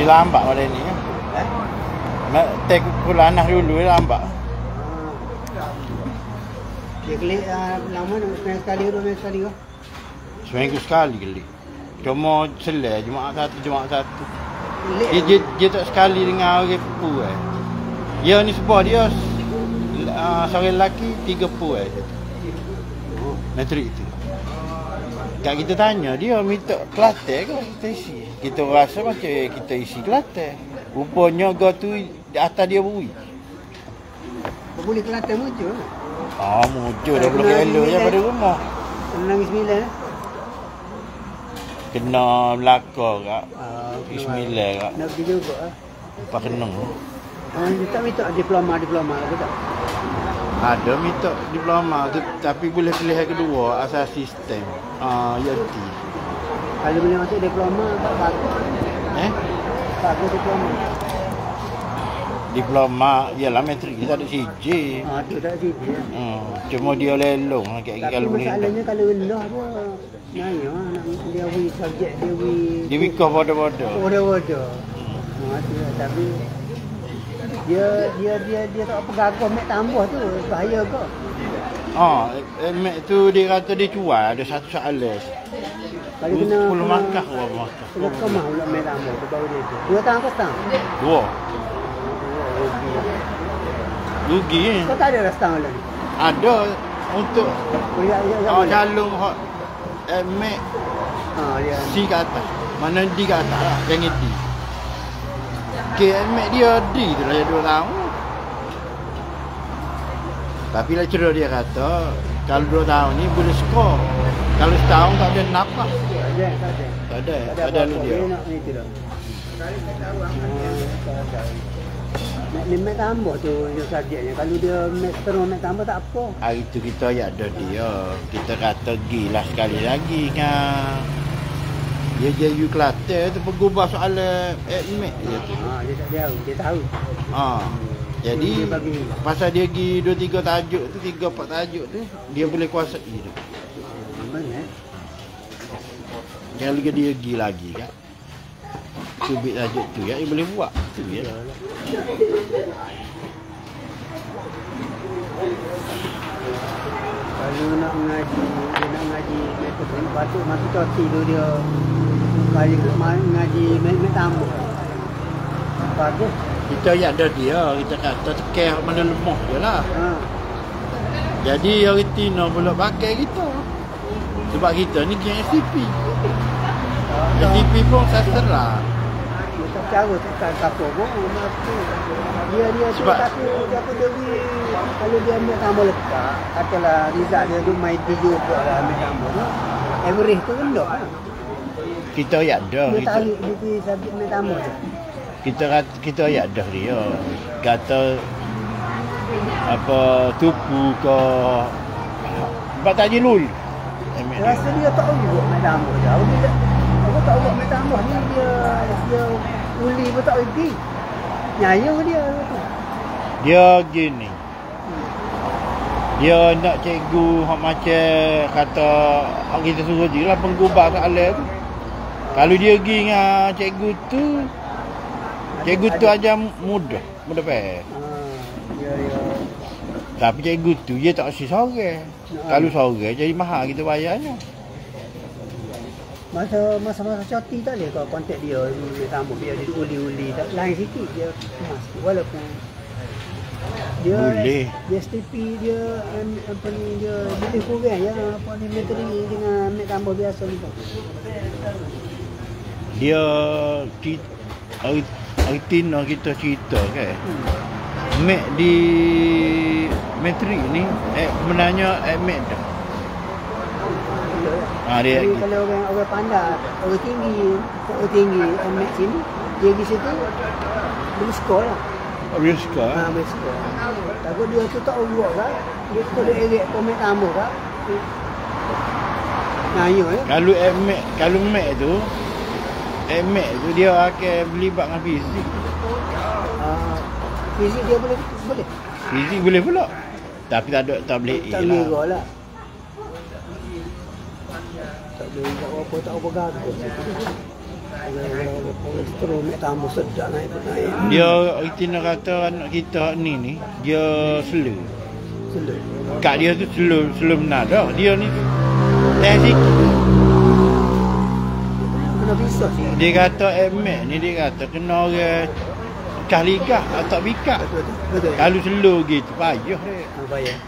Dia lambat pada ni kan. Tek kulanah dulu dia lambat. Dia kelik lama nak sekali ke 2 minggu sekali ke? Seminggu sekali kali. Cuma selai Jumaat satu. Dia tak sekali dengan orang pupu Ya ni sebab dia seorang lelaki 3 pupu Metrik tu. Kat kita tanya dia minta Kelantan ke kita isi. Kita rasa macam kita isi Kelantan. Rupanya go tu atas dia bui. Boleh Kelantan muncul. Muncul dah belum elok je pada rumah. Nangis 9 Kena melakar kak. Bismillah kak. Nak pergi juga Lepas kena. Dia tak minta diploma ke tak? Ada minta diploma tu, tapi boleh pilih yang kedua asal sistem. UT. Kalau boleh masuk diploma tak bagus. Bagus diploma. Diploma ialah metrik kita ada CJ. Tu tak CJ. Cuma dia lelong kayak kalau boleh. Masalahnya kalau rendah pun nanya nak dia wi subjek dia wi. Dia wikah bodoh-bodoh. Bodoh-bodoh. Tapi dia tak apa gagah mek tambah tu bahaya ke? Mek tu dia kata dia cuai ada satu soalan. Kalau kena 10 markah berapa markah? Kena kemah pula mek tambah tu baru dia tu. 2 tahun ke setahun? 2. Rugi Kau tak ada dah setahun lagi? Ada untuk calon hot mek dia C ke atas. Mana D ke atas lah. Jangan D. KMX dia D tu lah 2 tahun. Tapi lah cerita dia kata kalau 2 tahun ni boleh skor. Kalau setahun tak ada nafas. Tak ada lu dia. Nak ni tu dah. Nak mek tambah tu yang subjeknya. Kalau dia mek terus mek tambah tak apa. Hari tu kita ada dia. Kita kata gilah sekali lagi kan. Dia jadi Kelantan tu pengubah soalan admit dia tu. Dia tahu. Jadi pasal dia pergi 2-3 tajuk tu, 3-4 tajuk tu, dia boleh kuasai tu. Kalau dia pergi lagi kan. Subik tajuk tu ya, dia boleh buat. Tu ya. Kalau nak ngaji metode patut masa cuti tu dia kali ngaji mek tambah. Bagus. Kita ya ada dia, kita kata tekeh mana lemah je lah. Jadi orang Tino pula pakai kita. Sebab kita ni geng STP. STP pun sastra. Kita cara tak apa pun dia sebab aku dewi kalau dia ambil tambah letak katalah result dia tu main 7 pula lah ambil tambah tu average tu rendah kan kita ya ada dia tarik dia subjek ambil tambah tu kita ya ada dia kata apa tupu ke buat taji lul rasa dia tak buat ambil tambah je aku tak buat ambil tambah ni dia uli pun tak pergi nyanyi dia gini. Dia nak cikgu hak macam kata hak kita suruh je lah penggubah soalan tu. Kalau dia pergi dengan cikgu tu aja mudah faham. Tapi cikgu tu dia tak si sorang. Kalau sorang jadi mahal kita bayarnya. Masa cuti tak boleh kau kontak dia tambah biar dia uli-uli tak lain sikit dia mas walaupun dia boleh dia STP dia apa ni dia boleh kurang ya apa ni metri dengan mek tambah biasa ni dia Tino kita cerita kan mek di metri ni menanya mek dah dia kalau orang pandai, orang tinggi amat sini, dia pergi situ boleh skor lah. Boleh skor? Boleh skor. Takut dia tu tak buat kan, dia tu dia erik komen tambah kan. Nanya ya. Kalau mek tu dia akan berlibat dengan fizik. Fizik dia boleh. Fizik boleh pula. Tapi tak boleh A lah. Tak boleh lah. Tak apa gagal. Kolesterol mek tambah sedap naik pun naik. Dia Tina kata anak kita ni dia slow. Slow. Kat dia tu slow benar dah. Dia ni teh sikit. Kena bisa sih. Dia kata MX ni dia kata kena orang cah liga atau bikak. Betul. Kalau slow gitu payah dia. Bayar.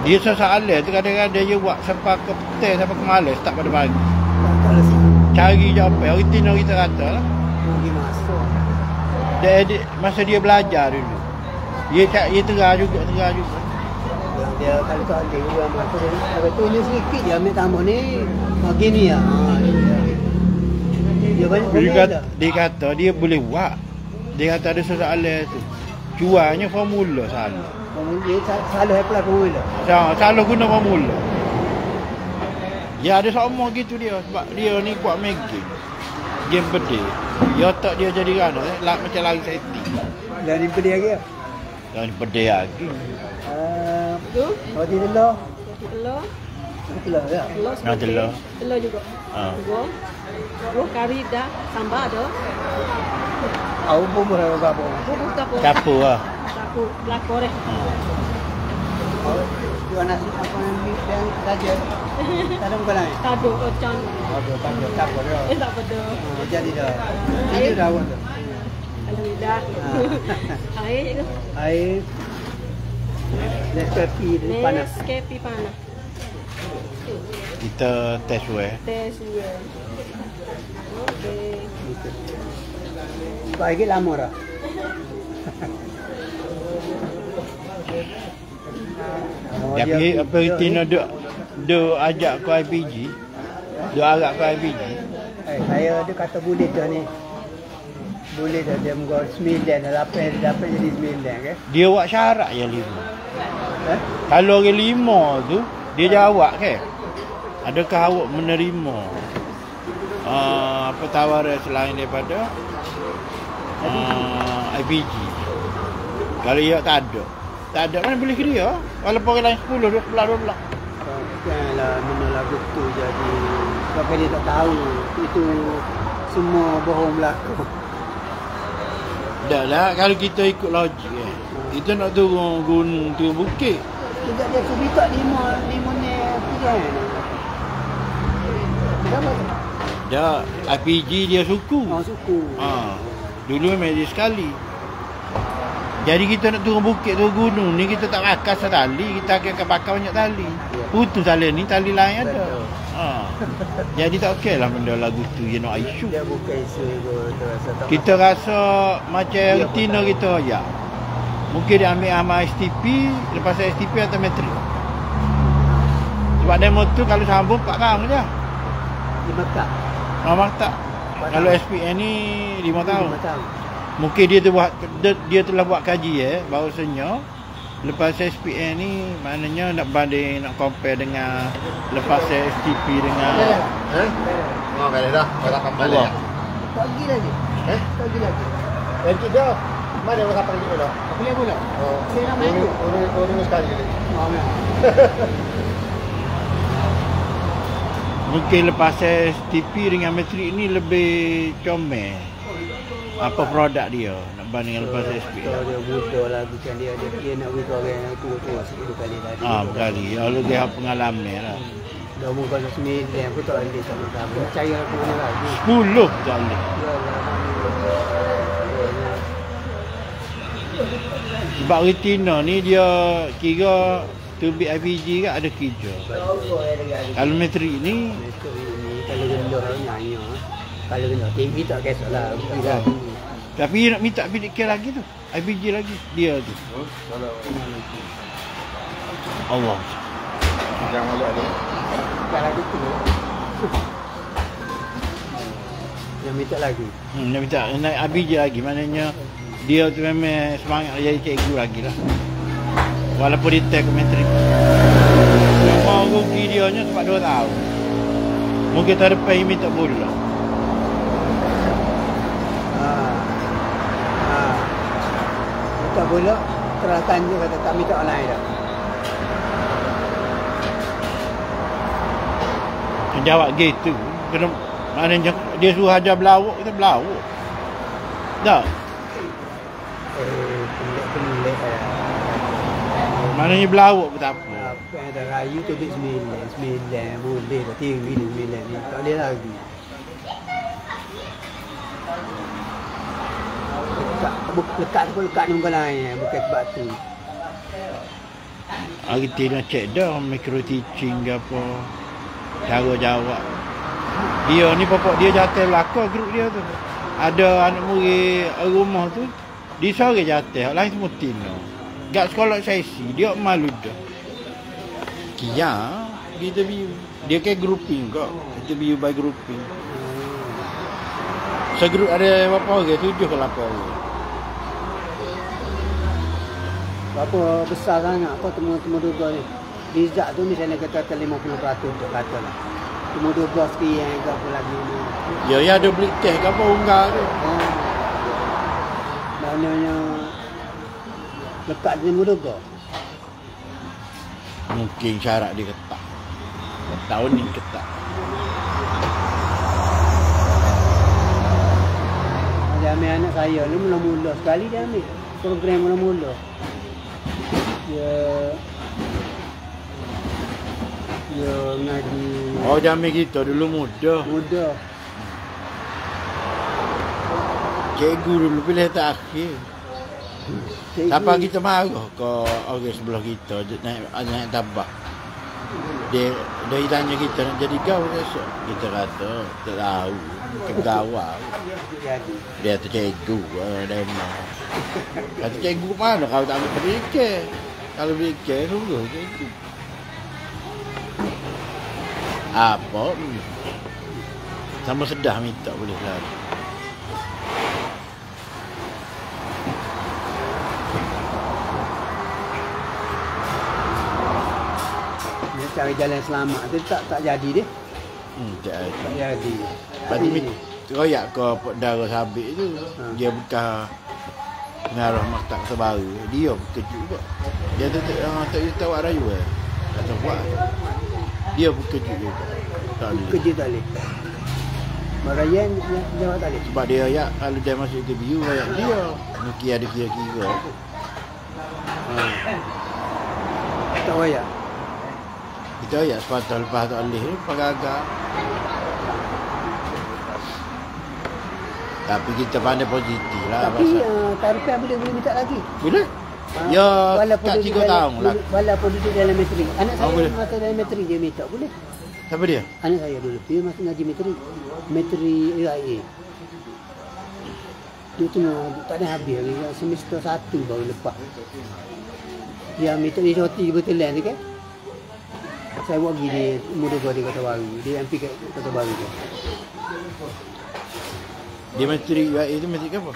Dia soalan tu kadang-kadang dia buat sampai ke petang sampai ke malam tak pada pagi. Kalau sih Cari je apa orang Tina kita kata lah. pergi masuk. Dia masa dia belajar dulu. Dia terah juga. Dia kalau tak ada orang masuk dia tu ni sikit dia ambil tambah ni. Bagi ni ah. Dia banyak Dia kata dia boleh buat. Dia kata ada soalan tu. Jualnya formula salah. Dia salah apply formula. Salah guna formula. Ya ada sama gitu dia sebab dia ni kuat main game pedih. Dia otak dia jadi kan macam lari setting. Dari pedih lagi. Dan pedih lagi. Betul? Roti telur. Telur. Telur ya. Telur. Telur juga. Dua kari dah, sambal ada. Aku pun berapa kapur. Bubur kapur. Kapur lah. Kapur, pelakor eh. Jual nasi apa yang saja. Tak ada bukan lain. Tado, ocan. Tak kapur dia. Tak pada. Jadi dah. Ini dah awak tu. Alhamdulillah. Air je. Air. Nescafe ni panas. Nescafe panas. Kita test weh. Teh suya. Okey. Bagi lama dah. Tapi apa Tina duk ajak ke IPG. Duk arah ke IPG. Saya dia kata boleh dah ni. Boleh dah dia muka 9 dah 8 jadi 9 ke. Dia buat syarat yang 5. Kalau orang 5 tu dia jawab ke? Adakah awak menerima apa tawaran selain daripada IPG? Kalau ia tak ada mana boleh ke dia? Walaupun orang lain 10, 12. Bukanlah mana lagu tu jadi sebab dia tak tahu itu semua bohong belaka. Dah lah kalau kita ikut logik kita nak turun gunung, turun bukit. Tidak dia subi tak 5 ni kan. Berapa tu? Dah IPG dia suku. Suku. Dulu memang dia sekali. Jadi kita nak turun bukit, turun gunung ni kita tak pakai setali, kita akan pakai banyak tali. Putus tali ni, tali lain ada. Jadi tak okey lah benda lagu tu you know isu. Dia bukan isu tu rasa tak. Kita rasa macam Tina kita ya. Mungkin dia ambil amal STP, lepas STP atau metrik. Sebab demo tu kalau sambung 4 tahun je. 5 tak. Tak. Kalau SPN ni 5 tahun. 5 tahun. Mungkin dia telah buat kaji bahawasanya lepas SPN ni maknanya nak banding, nak compare dengan lepas STP dengan Mau balik dah. Kau tak balik. Pagi lagi. Pagi lagi. Dan kita mana orang pergi dulu dah? Aku lihat pula. Oh. Saya nak main tu. Orang sekali lagi. mungkin lepas STP dengan metrik ni lebih comel apa produk dia nak banding dengan lepas SPN. Dia muda lah bukan dia nak beri orang yang tua-tua 10 kali tadi. Berkali. Kalau dia pengalaman lah. Dah muka 9 aku tak boleh sama-sama. Percaya aku mana lagi. 10 tak boleh. Sebab retina ni dia kira tubik IPG kan ada kerja. Kalau metrik ni kalau rendah nyanyi. Kalau rendah TV tak kisahlah. tapi nak minta PDK lagi tu. IPG lagi dia tu. Allah. Jangan malu ada. Kalau gitu. Dia minta lagi. Dia minta naik IPG lagi maknanya dia tu memang semangat jadi cikgu lagi lah. Walaupun dia tag metrik. Cuma rugi dia nya sebab 2 tahun. Mungkin tak ada pay minta bola. Tak bola teraskan je kata tak minta online dah. Jawab gitu. Kena, maknanya dia suruh ajar berlawak, kita berlawak. Tak? Pelik lah. Maknanya berlawak pun tak apa. Apa yang dah rayu tu duit 9 boleh dah tinggi ni 9 ni. Tak boleh lagi. Lekat tu pun lekat ni bukan lain. Bukan sebab tu. Hari tu nak cek dah micro teaching ke apa. Cara jawab. Dia ni bapak dia jatuh belakang grup dia tu. Ada anak murid rumah tu. Dia sore jatuh. Lain semua tino. Gak sekolah sesi. Dia malu dah. Kia. Kita view. Dia kayak grouping kok. Kita view by grouping. Segrup ada berapa orang? 7 ke 8 orang. Berapa besar sangat kau temu dua ni. Rizak tu misalnya kata 50% tu kata lah. Temu 12 sekian ke apa lagi ni. Ya ada beli teh ke apa unggah tu. Maknanya lekat temu 12. Mungkin syarat dia ketat. Tahun ni ketat. Dia ambil anak saya ni mula-mula sekali dia ambil program mula-mula. Dia ngaji. Oh jamil kita dulu muda. Cikgu dulu pilih tak akhir. Siapa kita marah ke orang sebelah kita naik tabah. Dia tanya kita nak jadi kau esok. Kita kata tak tahu. Kegawal. Dia tu cikgu demo. Kata cikgu mana kau tak ambil fikir. Kalau fikir sungguh cikgu. Apa? Sama sedah minta boleh lari. Dia cari jalan selamat tu tak jadi dia. Tak jadi. Lepas tu royak ke darah sabit tu. Dia bukan mengarah maktab terbaru. Dia berkejut juga. Dia tu tak tahu rayu kata buat. Dia berkejut juga. Tak boleh. Kerja tak boleh. Marayan jawab tak boleh. Sebab dia royak kalau dia masuk interview royak dia. Mungkin ada kira-kira. Tak royak. Kita royak sepatah lepas tak boleh. Pagagak. Tapi kita pandai positif lah. Tapi taruhan boleh minta lagi. Boleh? Ya, kat 3 tahun lah. Walaupun duduk dalam metrik. Anak saya boleh. masa dalam metrik dia minta. Boleh? Siapa dia? Anak saya dulu. Dia masih ngaji metrik. Metrik AIA. Dia tu tak ada habis. Semester 1 baru lepas. Dia minta dia cuti kebetulan tu kan. Saya buat pergi dia muda gua di Kota Baru. Dia MP kat Kota Baru tu. Dia matrik UIA tu matrik apa?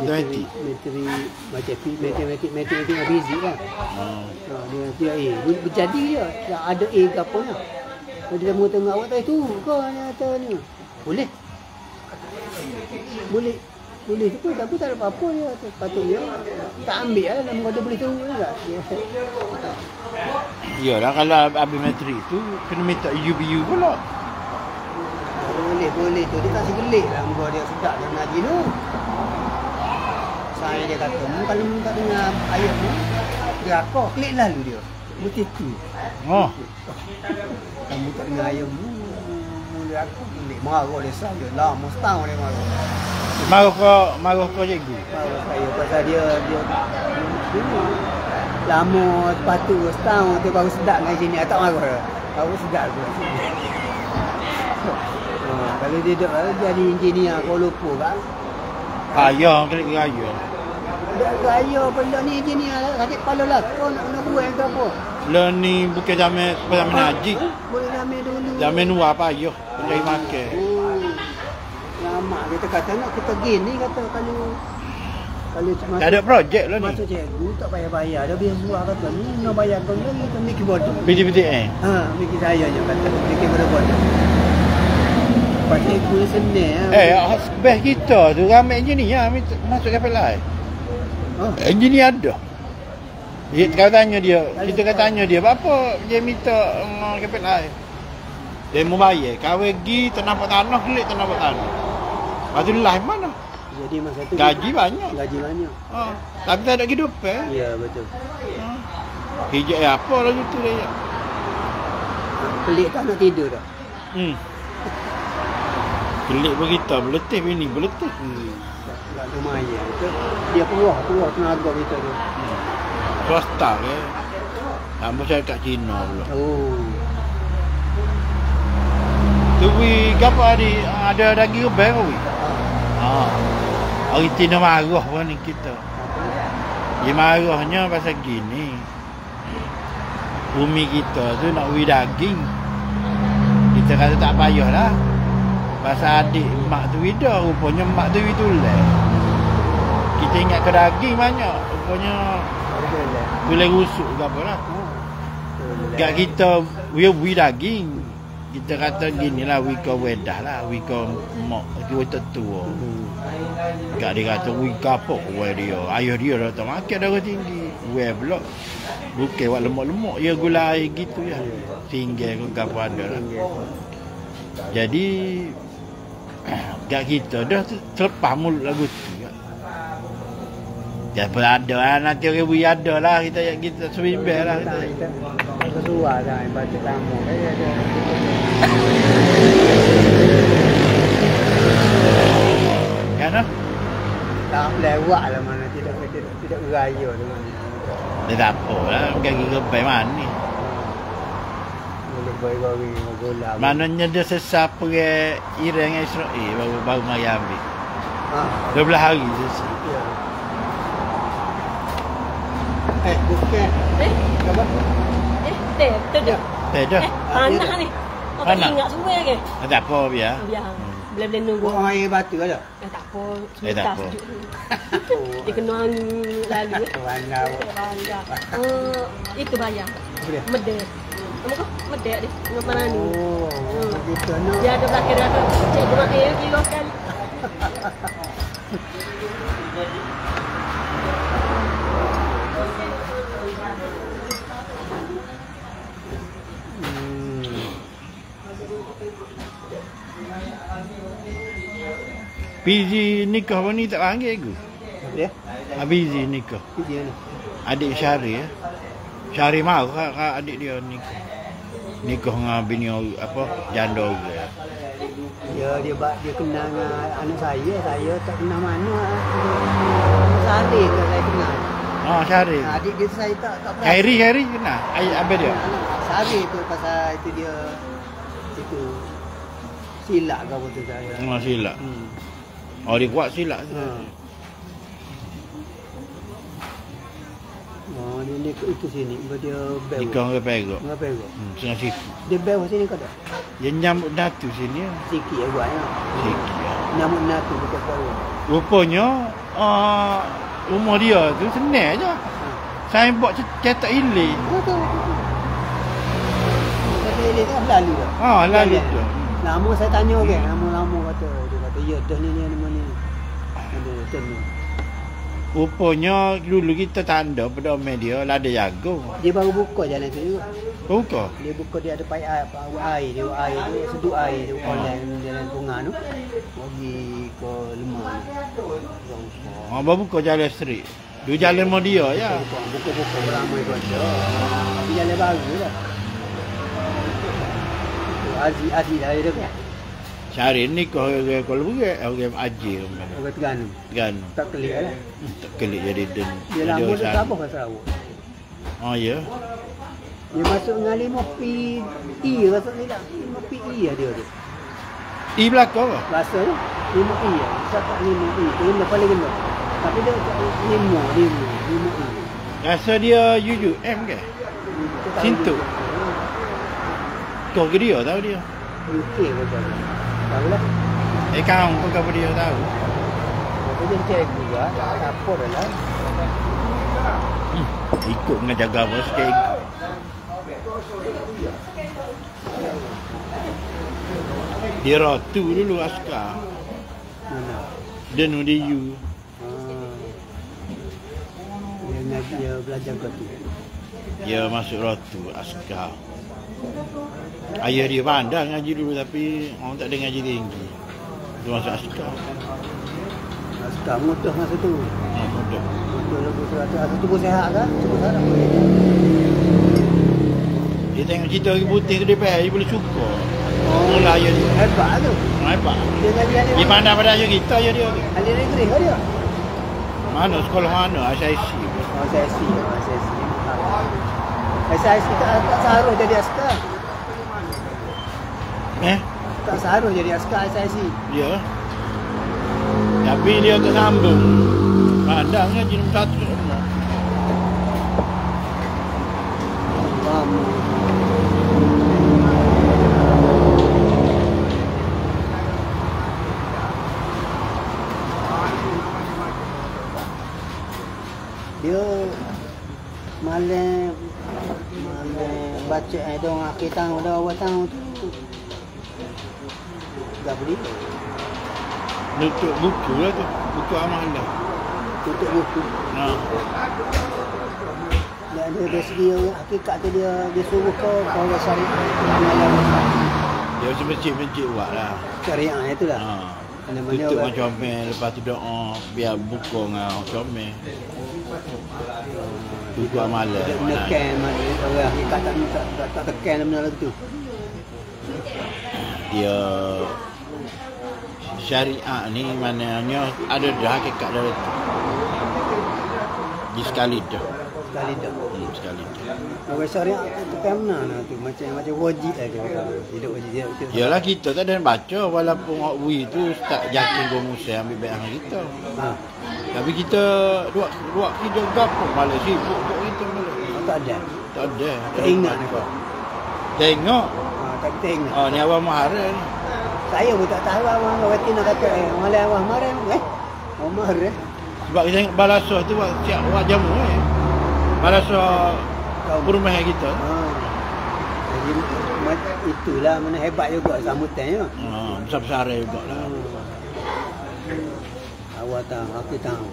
Matrik matematik Abizi lah. Dia A. Berjadi dia. Ada A ke apa lah. Kalau dia mau tengok awak tu kau kata ni. Boleh. Boleh tu pun tapi tak ada apa-apa dia. Patutnya tak ambil lah nama dia boleh tahu juga. Yalah kalau habis matrik tu kena minta UBU pula. Boleh tu. Dia tak segelik lah muka dia sedap dia ngaji tu. Saya dia kata, kalau mu tak dengar ayat ni, dia apa? Klik lalu dia. Mesti tu. Oh. Kamu tak dengar ayat mu, dia aku klik. Marah dia saya. Lama setahun dia marah. Marah kau cikgu? Marah saya. Pasal dia lama lepas tu setahun tu baru sedap ngaji ni. Tak marah dia. Baru sedap tu. Kalau dia jadi engineer Kuala Lumpur kan. Ayah klik raya. Raya benda ni engineer sakit kepala lah. Kau nak buat ke apa? Lah ni bukan zaman haji. Boleh ramai dulu. Zaman luar apa ayah pencari makan. Lama kita kata nak kita gain ni kata kalau cuma Tak ada projek lah ni. masuk cikgu tak payah bayar. Dia biasa kata ni nak bayar kau ni kita mikir bodoh. PTPTN. Mikir saya je kata mikir bodoh. Pasal cikgu ni senang. Best kita tu ramai engineer masuk kapal lain. Engineer ada. Kita tanya dia, apa dia minta kapal lain. Dia mau bayar. Kahwin pergi tak nampak tanah, kelik tak nampak tanah. Lepas tu lah mana? Jadi masa tu Gaji banyak. Gaji banyak. Tapi tak ada kehidupan. Ya, betul. Hijau apa lagi tu dia. Pelik tak nak tidur dah. Kelik berita beletih bini beletih. Tak lumayan. Dia keluar tenaga kita tu. Swasta ke. Sama saya kat Cina pula. Oh. Tu wi apa ada daging rebang wi. Hari Tina marah pun ni kita. Dia marahnya pasal gini. Bumi kita tu nak wi daging. Kita kata tak payahlah. Pasal adik mak tu wida, rupanya mak tu tulen. Kita ingat ke daging banyak, rupanya boleh rusuk ke apa lah. Kat kita, we daging. Kita kata gini lah, we kau wedah lah, we kau mak, kita tua. Kat dia kata, we kapok, we dia. Ayah dia dah tak makan darah tinggi. We pula. Bukan buat lemak-lemak, ya gula air gitu ya. Tinggal ke apa ada lah. Jadi, kat kita dah terlepas mulut lagu tu. Ya berada lah, nanti orang beri ada lah, kita sebimbang lah. Kita keluar dah, baca tamu. Kan tak? Tak lewat lah mana, tidak beraya tu mana. Dia tak apa lah, kaki kebai mana ni. Boleh beri gula. Maknanya dia sesat pergi Iran dengan Israel, baru mari ambil. 12 hari sesat. Ya. Bukan. Apa? Teh tu dah. Teh dah. Panas ni. Apa Panas. ingat semua ke? Tak apa biar. Biar. Boleh nunggu. Buang air batu ada. Tak apa. Tak apa. Dia kena lalu. Warna. Itu bayar. Apa dia? Medek. Kamu kau medek dia. Dengan mana ni? Oh, begitu no. Dia ada belakang dia ada. Cik guna air kilo kan. Bizi nikah pun ni tak panggil aku. Dia? Bizi nikah. Dia ni. Adik Syari ya. Syari mau kak adik dia nikah. Nikah dengan bini apa janda dia. Ya dia kenal dengan anak saya tak kenal mana. Sari ke saya kenal. Syari. Adik dia saya tak pernah. Khairi kenal. Apa dia? Sari tu pasal itu dia itu silap ke apa tu saya. Silap. Oh dia kuat silap. Oh dia ni itu sini, dia bel. Nikah dengan Perak. Dengan Perak. Setengah situ. Dia bel sini kau tak? Dia nyambut datu sini. Sikit ya buat ya. Sikit. Nyambut natu dekat kau. Rupanya rumah dia tu senang je. Saya buat cetak ilik. Betul. Cetak ilik kan lalu dah. Lalu tu. Lama saya tanya kan, lama kata dia kata ya dah ni mana ni. Ada betul ni. Rupanya dulu kita tanda pada media lah ada jago. Dia baru buka jalan tu juga. Buka. Dia buka dia ada pai air tu sedut air tu online jalan Pungan tu. Pergi ke Lemah. Baru buka jalan street. Dua jalan mau dia ya. Buka ramai tu ada. Tapi jalan baru lah. Aziz dah ada kan? Syahrir ni kau kalau buat orang Aceh Orang Terengganu. Terengganu. Tak kelik lah. Tak kelik jadi den. Dia lama dia apa kat Sarawak? Ya. Dia masuk dengan 5 PI masuk ni tak 5 PI dia tu. I belakang ke? Bahasa tu 5 PI. Cakap 5 PI. Kena paling kena. Tapi dia 5 PI. Rasa dia UUM ke? Sintu. Kau ke dia tahu dia? UK betul. Tahu lah. Kau kau ke dia tahu? Dia jadi cek juga. Apa dah lah. Ikut dengan jaga apa sikit. Dia ratu dulu askar. Mana? Dia nudiyu. Dia belajar ke tu. Dia masuk ratu askar. Ayah dia pandai ngaji dulu tapi orang tak ada ngaji tinggi. Dia masuk askar. Askar mudah masa tu. Mudah. Mudah tubuh sehat kan? Tubuh sehat apa dia? Dia tengok cerita lagi putih tu DPR, dia boleh suka. Mula ayah dia. Hebat tu. Hebat. Dia ngaji ada. Dia pandai pada ayah kita ayah dia. Ada negeri ke dia? Mana sekolah mana? SIC. Oh, SIC. SIC tak seharusnya jadi askar. Tak seharusnya jadi askar SIC. Ya. Tapi dia tak sambung. Pandang ngaji nombor 1 semua. Dia malam baca dong akhir tahun dah awal tahun tu dah beli Tutup buku lah tu. Buku amalah. tutup buku. Nah. Dan dia dari segi hakikat tu dia suruh kau syariah amalan Dia macam bencik-bencik buat lah. syariah itulah. Tutup dengan comel, lepas tu doa biar buka dengan comel. Buku amalan. Dia menekan mana orang hakikat tak tekan benda lagu tu. Dia syariah ni maknanya ada dah hakikat dari tu. Di sekali dah. Sekali dah. Sekali dah. Orang syariah tekan mana tu macam wajib lah dia. Hidup wajib dia. Yalah kita tak ada baca walaupun orang bui tu tak yakin kau musai ambil baik dengan kita. Tapi kita dua kita gapuk malah sibuk untuk kita malah. Tak ada. Tak ada. Tak ingat kau. Tengok. Tak tengok. Oh ni awal mahara ni. Saya pun tak tahu abang kata nak kata malam awal marah Omar Sebab kita tengok balasah tu siap buat jamu balasah rumah kita. Jadi itulah mana hebat juga sambutannya. Besar-besar juga lah. Awal tahu, aku tahu.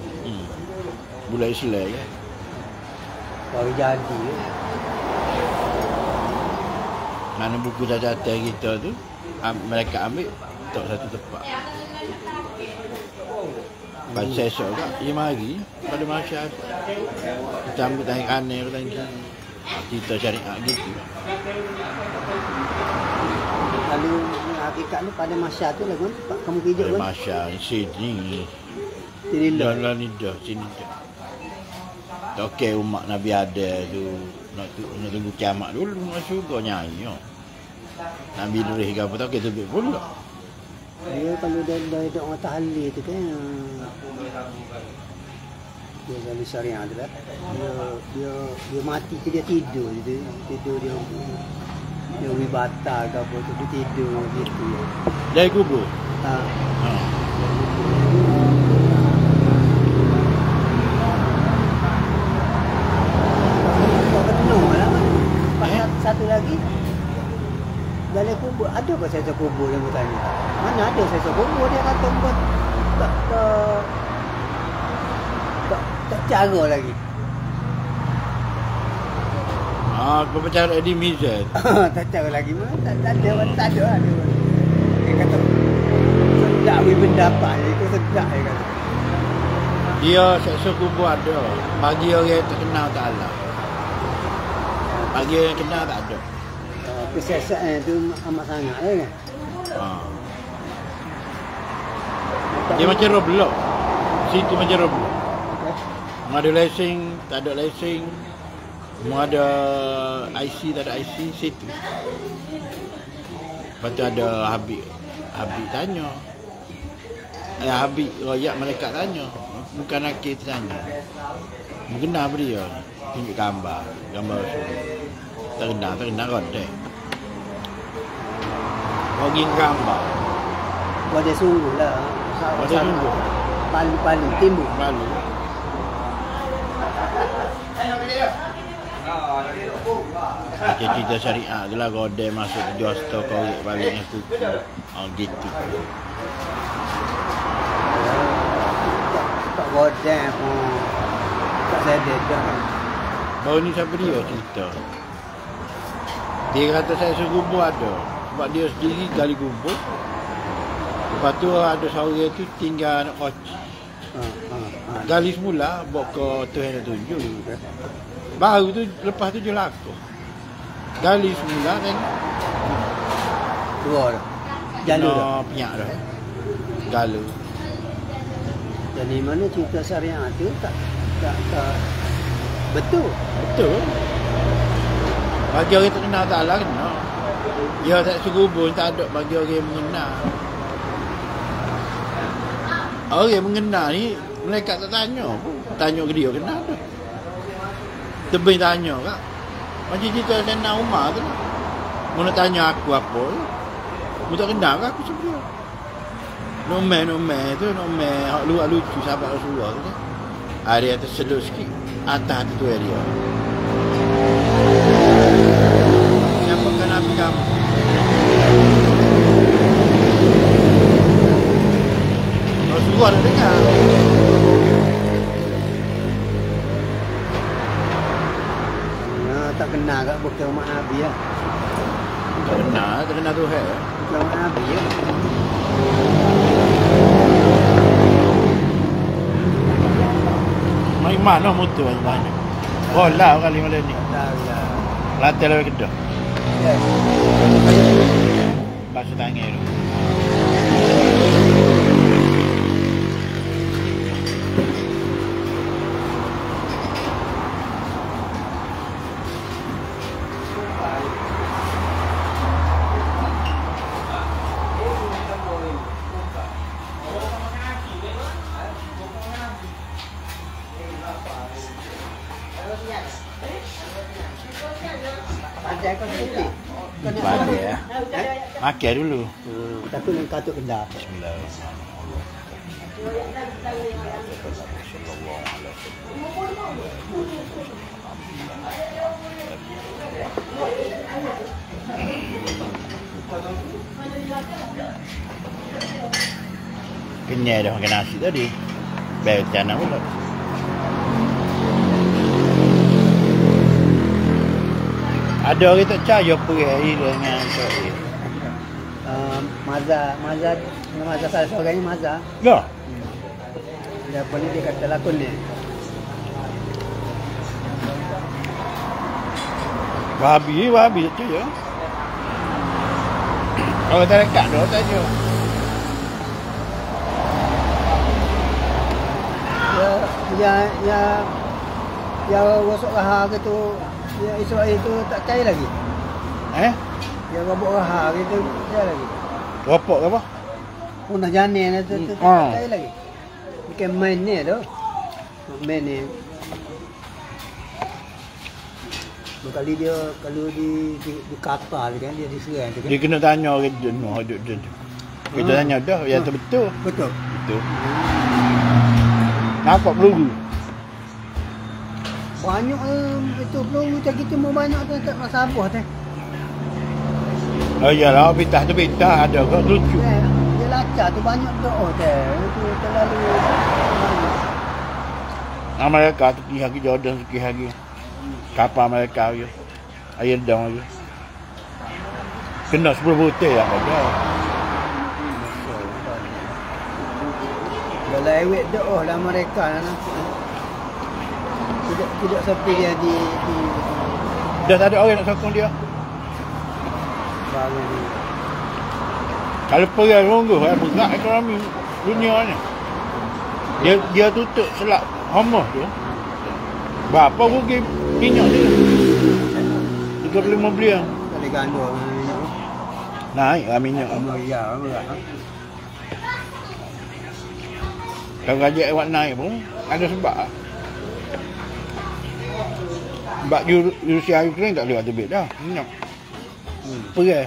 Bulan Islam ya. Baru jadi. Mana buku catatan kita tu mereka ambil tak satu tempat. Baca esok tak, dia mari pada masyarakat. Kita ambil tangan kanan ke tangan kiri. Kita syariah gitu. Lalu hakikat ni pada masa tu lah kan kamu hidup kan? Masa sini. Sini dah. Dalam ni dah, sini dah. Tak okey umat Nabi ada tu nak tunggu kiamat dulu masuk surga nyanyi. Nabi derih ke apa tak okey tu pula. Dia kalau dah hidup orang tahlil tu kan dia dari syariah tu lah. Dia mati ke dia tidur je. Tidur dia wibata ke apa tu dia tidur gitu. Dari kubur. Satu lagi dalam kubur ada ke sesar kubur yang bertanya? Mana ada sesar kubur dia kata buat tak cara lagi. Kau bercara Eddie Mizet. Tak cara lagi mana? Tak ada lah dia. Dia kata sedap benda apa ni? Kau sedap dia kata. Dia sesar kubur ada. Bagi orang tak kenal tak Allah. Bagi orang kenal tak ada. Kesesaan tu amat sangat kan? Dia macam Roblox. Situ macam Roblox. Ada lesen, tak ada lesen. Semua ada IC, tak ada IC, situ. Lepas tu ada Habib tanya. Habib royak malaikat tanya. Bukan akhir tanya. Mengenal dia. Tunjuk gambar Rasul. Tak kenal kodek. Bagi gambar. Wadah sungguh lah. Wadah sungguh. Palu timbul. Palu. Cerita syariah tu lah kodek masuk ke Josto korek balik dengan kuku. Gitu. Tak kodek pun. Tak sedar dah. Baru ni siapa dia cerita? Dia kata saya suruh kubur ada. Sebab dia sendiri gali kubur. Lepas tu ada seorang tu tinggal nak koci. Gali semula, bawa ke Tuhan yang tunjuk. Baru tu, lepas tu je laku. Gali semula kan. Dua dah. Jalur dah. Pinyak dah. Galu. Jadi mana cerita syariah tu tak betul. Betul. Bagi orang tak kenal tak lah kenal. Dia tak suruh pun tak ada bagi orang yang mengenal. Orang yang mengenal ni mereka tak tanya pun. Tanya ke dia kenal tu. Tebing tanya kak. Macam cerita Sena Umar tu lah. Mu nak tanya aku apa. Mu tak kenal kak aku sebenarnya. Nomel tu hak lucu sahabat Rasulullah tu kan. Dia tersedut sikit. Atas tu dia. Siapakan Nabi kamu? Rasulullah dah dengar. Tak kenal kat bukan umat Nabi lah. Tak kenal Tuhan. Bukan umat Nabi lah. Mai mana motor banyak. Oh lah kali malam ni. Tak lah. Lantai lewat kedah. Ya. Basuh tangan tu. Ada kau sikit. Pada ya. Makan dulu. Tapi nak katuk kedah. Kenyai dah makan nasi tadi. Baik tanah pula. Ada orang tak percaya pergi dengan Israel. Maza salah seorangnya Maza. Ya. Dia apa ni dia kata lakon ni. Wahabi tu ya. Kalau tak dekat dah tanya. Ya wasok raha ke tu, ya Israel tu tak cair lagi. Ya rabuk raha ke tu cair lagi. Rapok ke apa? Punah janin tu tak cair lagi. Bukan main ni tu. Main ni. Kali dia kalau di kapal kan dia diserang tu kan. Dia kena tanya orang jenuh duduk dia. Kita tanya dah yang tu betul. Betul. Nampak peluru. Banyak itu peluru tak kita mau banyak tu tak masa apa teh. Oh iyalah, pitah tu pitah ada kok lucu. Dia lacak tu banyak tu teh. Itu terlalu banyak. Mereka tu pergi lagi Jordan sikit lagi. Kapal mereka je. Air dong je. Kena 10 butir lah pada. Kalau awet doh lah mereka nanti. Tidak seperti dia di Dah tak ada orang nak sokong dia. baru ni. Kalau perang ronggoh berat ekonomi dunia ni. Dia tutup selak Hormuz tu. Berapa rugi minyak dia? 35 bilion. Kali gandum minyak. Naik lah minyak. Ya, berat. Kalau gaji awak naik pun ada sebab. Sebab Rusia Ukraine tak lewat tebik dah. Minyak. Perang.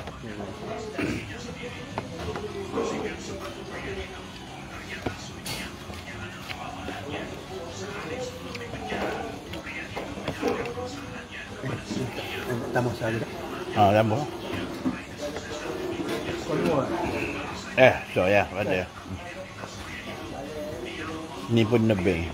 Tambah sekali tak? Tambah. So ya, ada. Ni pun nebeng.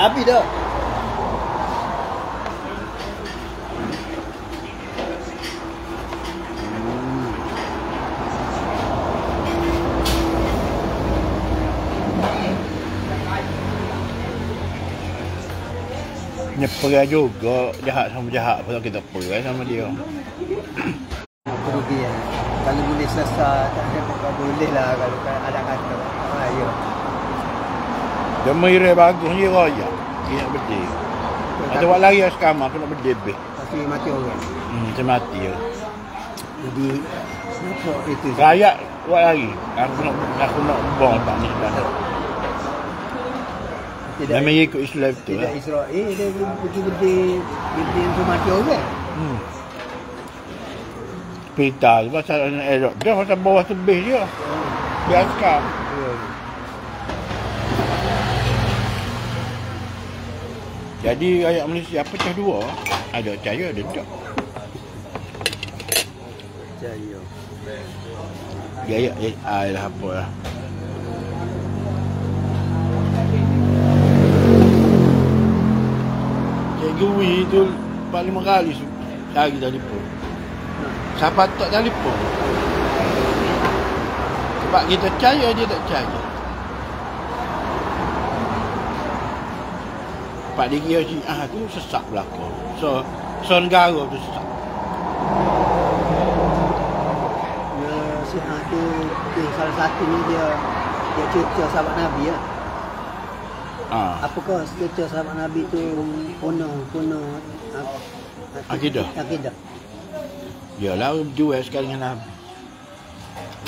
habis dah. Ni perah juga, jahat sama jahat pasal kita perah sama dia. Kerugian. Kalau boleh selesai, tak ada boleh lah kalau ada kata. Ya. Dia mengira bagus ni raya. Dia nak berdeh. Ada buat lari sekarang aku nak berdeh beh. Pasti mati orang. Macam mati ya. Jadi nampak itu. Rakyat buat lari. Aku nak bong tak ni dah. Dia mengikut Islam tu tidak lah. Israel dia pergi berdeh untuk mati orang. Berita tu pasal anak elok. Dia pasal bawah tebih dia. Dia askar. Jadi rakyat Malaysia pecah dua. Ada percaya, ada tak. Percaya. Gaya AI lah apa lah. Cikgu Wee tu 4-5 kali cari telefon. Siapa tak telefon? Sebab kita percaya, dia tak percaya. Pak dia kira Syiah tu sesak belakang. So negara tu sesak. Ya, Syiah tu salah satunya dia cerita sahabat Nabi lah. Apakah cerita sahabat Nabi tu penuh Akidah. Yalah jual sekali dengan Nabi.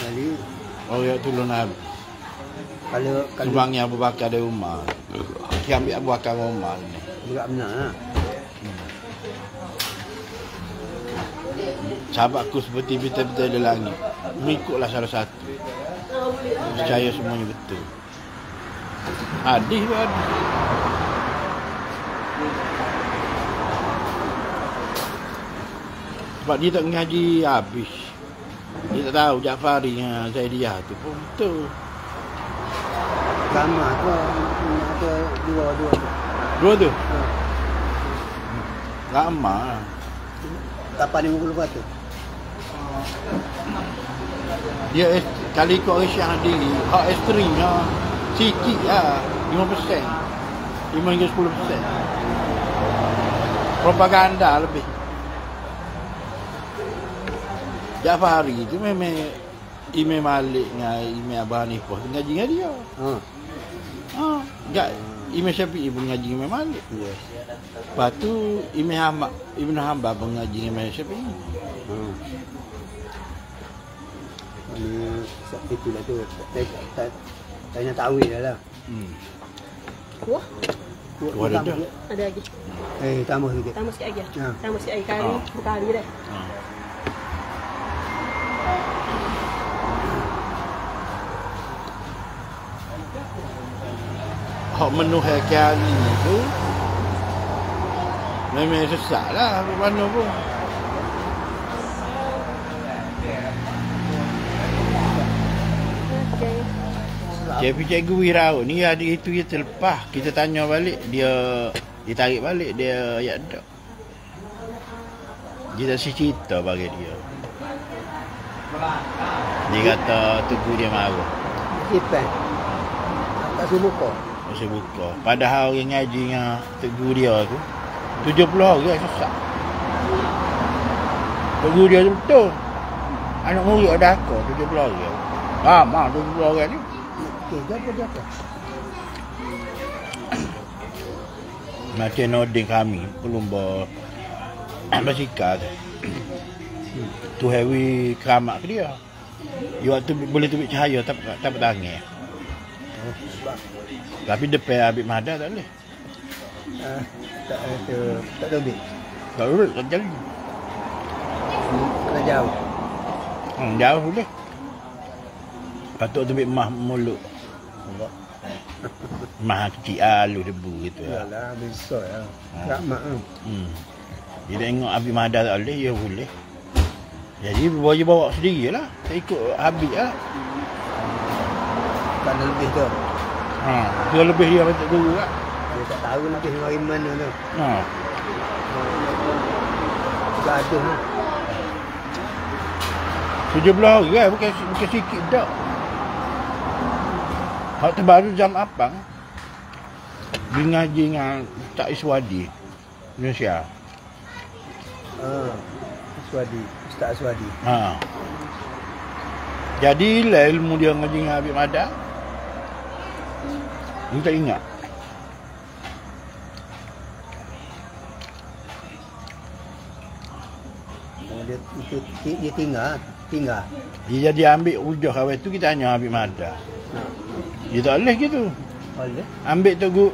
Jadi orang tolong Nabi. kalau Sebangnya Abu Bakar dari Umar. Dia ambil Abu Bakar dari Umar ni. juga benar lah. Sahabatku seperti bintang-bintang di langit. Mengikutlah salah satu. Percaya semuanya betul. Hadis tu hadis. Sebab dia tak mengaji habis. Dia tak tahu Ja'fari dengan Zaidiyah tu pun betul. Ramah tu ada dua Dua tu? Lama lah. 850%. Dia kalau ikut orang Syiah diri, hak ekstrimnya sikit lah, 5%. 5 hingga 10%. Propaganda lebih. Ja'fari tu memang Imam Malik dengan Imam Abu Hanifah ngaji dengan dia. Enggak, Imam Syafi'i pun ngaji dengan Imam Malik. Yes. Lepas tu Imam Ibn Hanbal pun ngaji dengan Imam Syafi'i. Itulah tu. Tak nak ta'wil lah. Kuah? Kuah ada dah. Ada lagi. Tambah sikit. Tambah sikit lagi. Ha. Tambah sikit lagi kari. Berkali dah. Hak menu hari tu memang sesat lah mana pun. Cikgu Wirau ni ada itu dia terlepas. Kita tanya balik, dia tarik balik, dia ayat tak. Dia tak cerita bagi dia. Dia kata tunggu dia marah. Sipan. Tak suruh buka. Saya buka. Padahal orang ngaji dengan cikgu dia tu 70 orang susah. Cikgu dia tu betul. Anak murid ada aku 70 orang. Mak 70 orang ni. Okey, jaga. Macam noding kami pelumba basikal tu. Tu heavy keramat ke dia. Dia waktu boleh tubik cahaya tak bertangan. Tapi depan Habib Mahda tak boleh. Tak lebih. Tak boleh, tak jadi. Kena jauh. Jauh boleh. Patut tubik mah mulut. Mah kecil alu debu gitu lah. Yalah, besar lah. Keramat tu. Dia tengok Habib Mahda tak boleh, dia boleh. Jadi bawa sendiri lah. Saya ikut Habib lah. Tak ada lebih tu. Tu lebih dia patut guru lah. Ya. Dia tak tahu lebih dari mana tu. Ha. Gaduh lah. 17 orang bukan sikit dak. Hak terbaru jam apang. Dia ngaji dengan Ustaz Iswadi Indonesia. Ustaz Aswadi. Ha. Jadi lah ilmu dia ngaji dengan Habib Madan. Dia tak ingat. Dia tinggal. Dia jadi ambil ujah awal tu kita tanya Habib Madan. Dia tak boleh gitu. Boleh. Ambil Teguh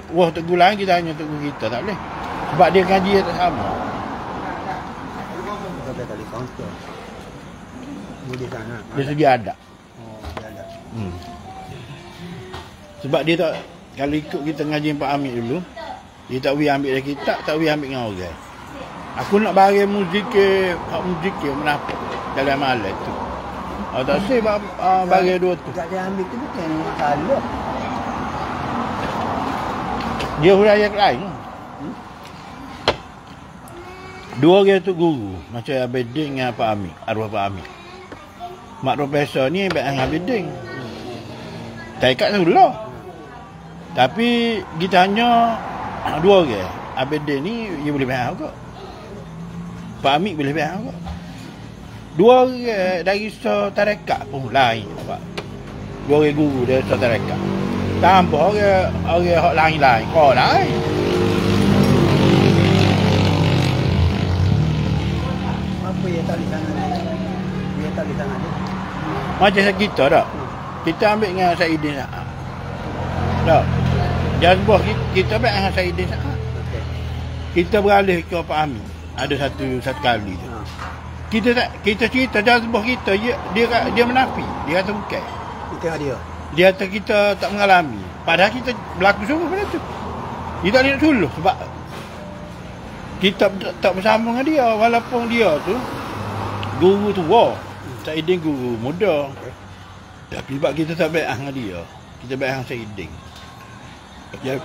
lain kita tanya Teguh kita tak boleh. Sebab dia ngaji dia tak sama. Kata tadi kaunter. Dia sana. Dia sedia ada. Oh, dia ada. Sebab dia tak, kalau ikut kita ngaji Pak Amir dulu, dia tak boleh ambil dari kitab, tak boleh ambil dengan orang. Aku nak bagi muzik menapa dalam malam tu. Tak say bagi dua tu. Tak dia ambil tu bukan salah. Dia huraian lain. Dua orang tu guru, macam Abidin dengan Pak Amir, arwah Pak Amir. Mak Profesor ni baik dengan Abidin. Tak ikat dulu. Tapi kita hanya dua orang. Abidin ni dia boleh faham kok. Pak Amir boleh faham kok. Dua orang dari tarekat pun lain Pak. Dua orang guru dari tarekat. Tambah orang hak lain-lain. Kau lain. Apa yang tak di tangan dia? Dia tak di tangan dia. Macam kita tak? Kita ambil dengan Saidin Sa'ad. Tak? Jazbah kita ambil dengan Saidin Sa'ad. Okey. Kita beralih ke Pak Amir. Ada satu kali tu. Kita cerita jazbah kita, dia menafi. Dia kata bukan. Itu dia. Dia kata kita tak mengalami. Padahal kita berlaku sungguh pada tu. Dia tak boleh nak suluh sebab kita tak bersama dengan dia. Walaupun dia tu guru tua. Saidin guru muda. Tapi sebab kita tak baik dengan dia, kita baik dengan Saidin. Ya,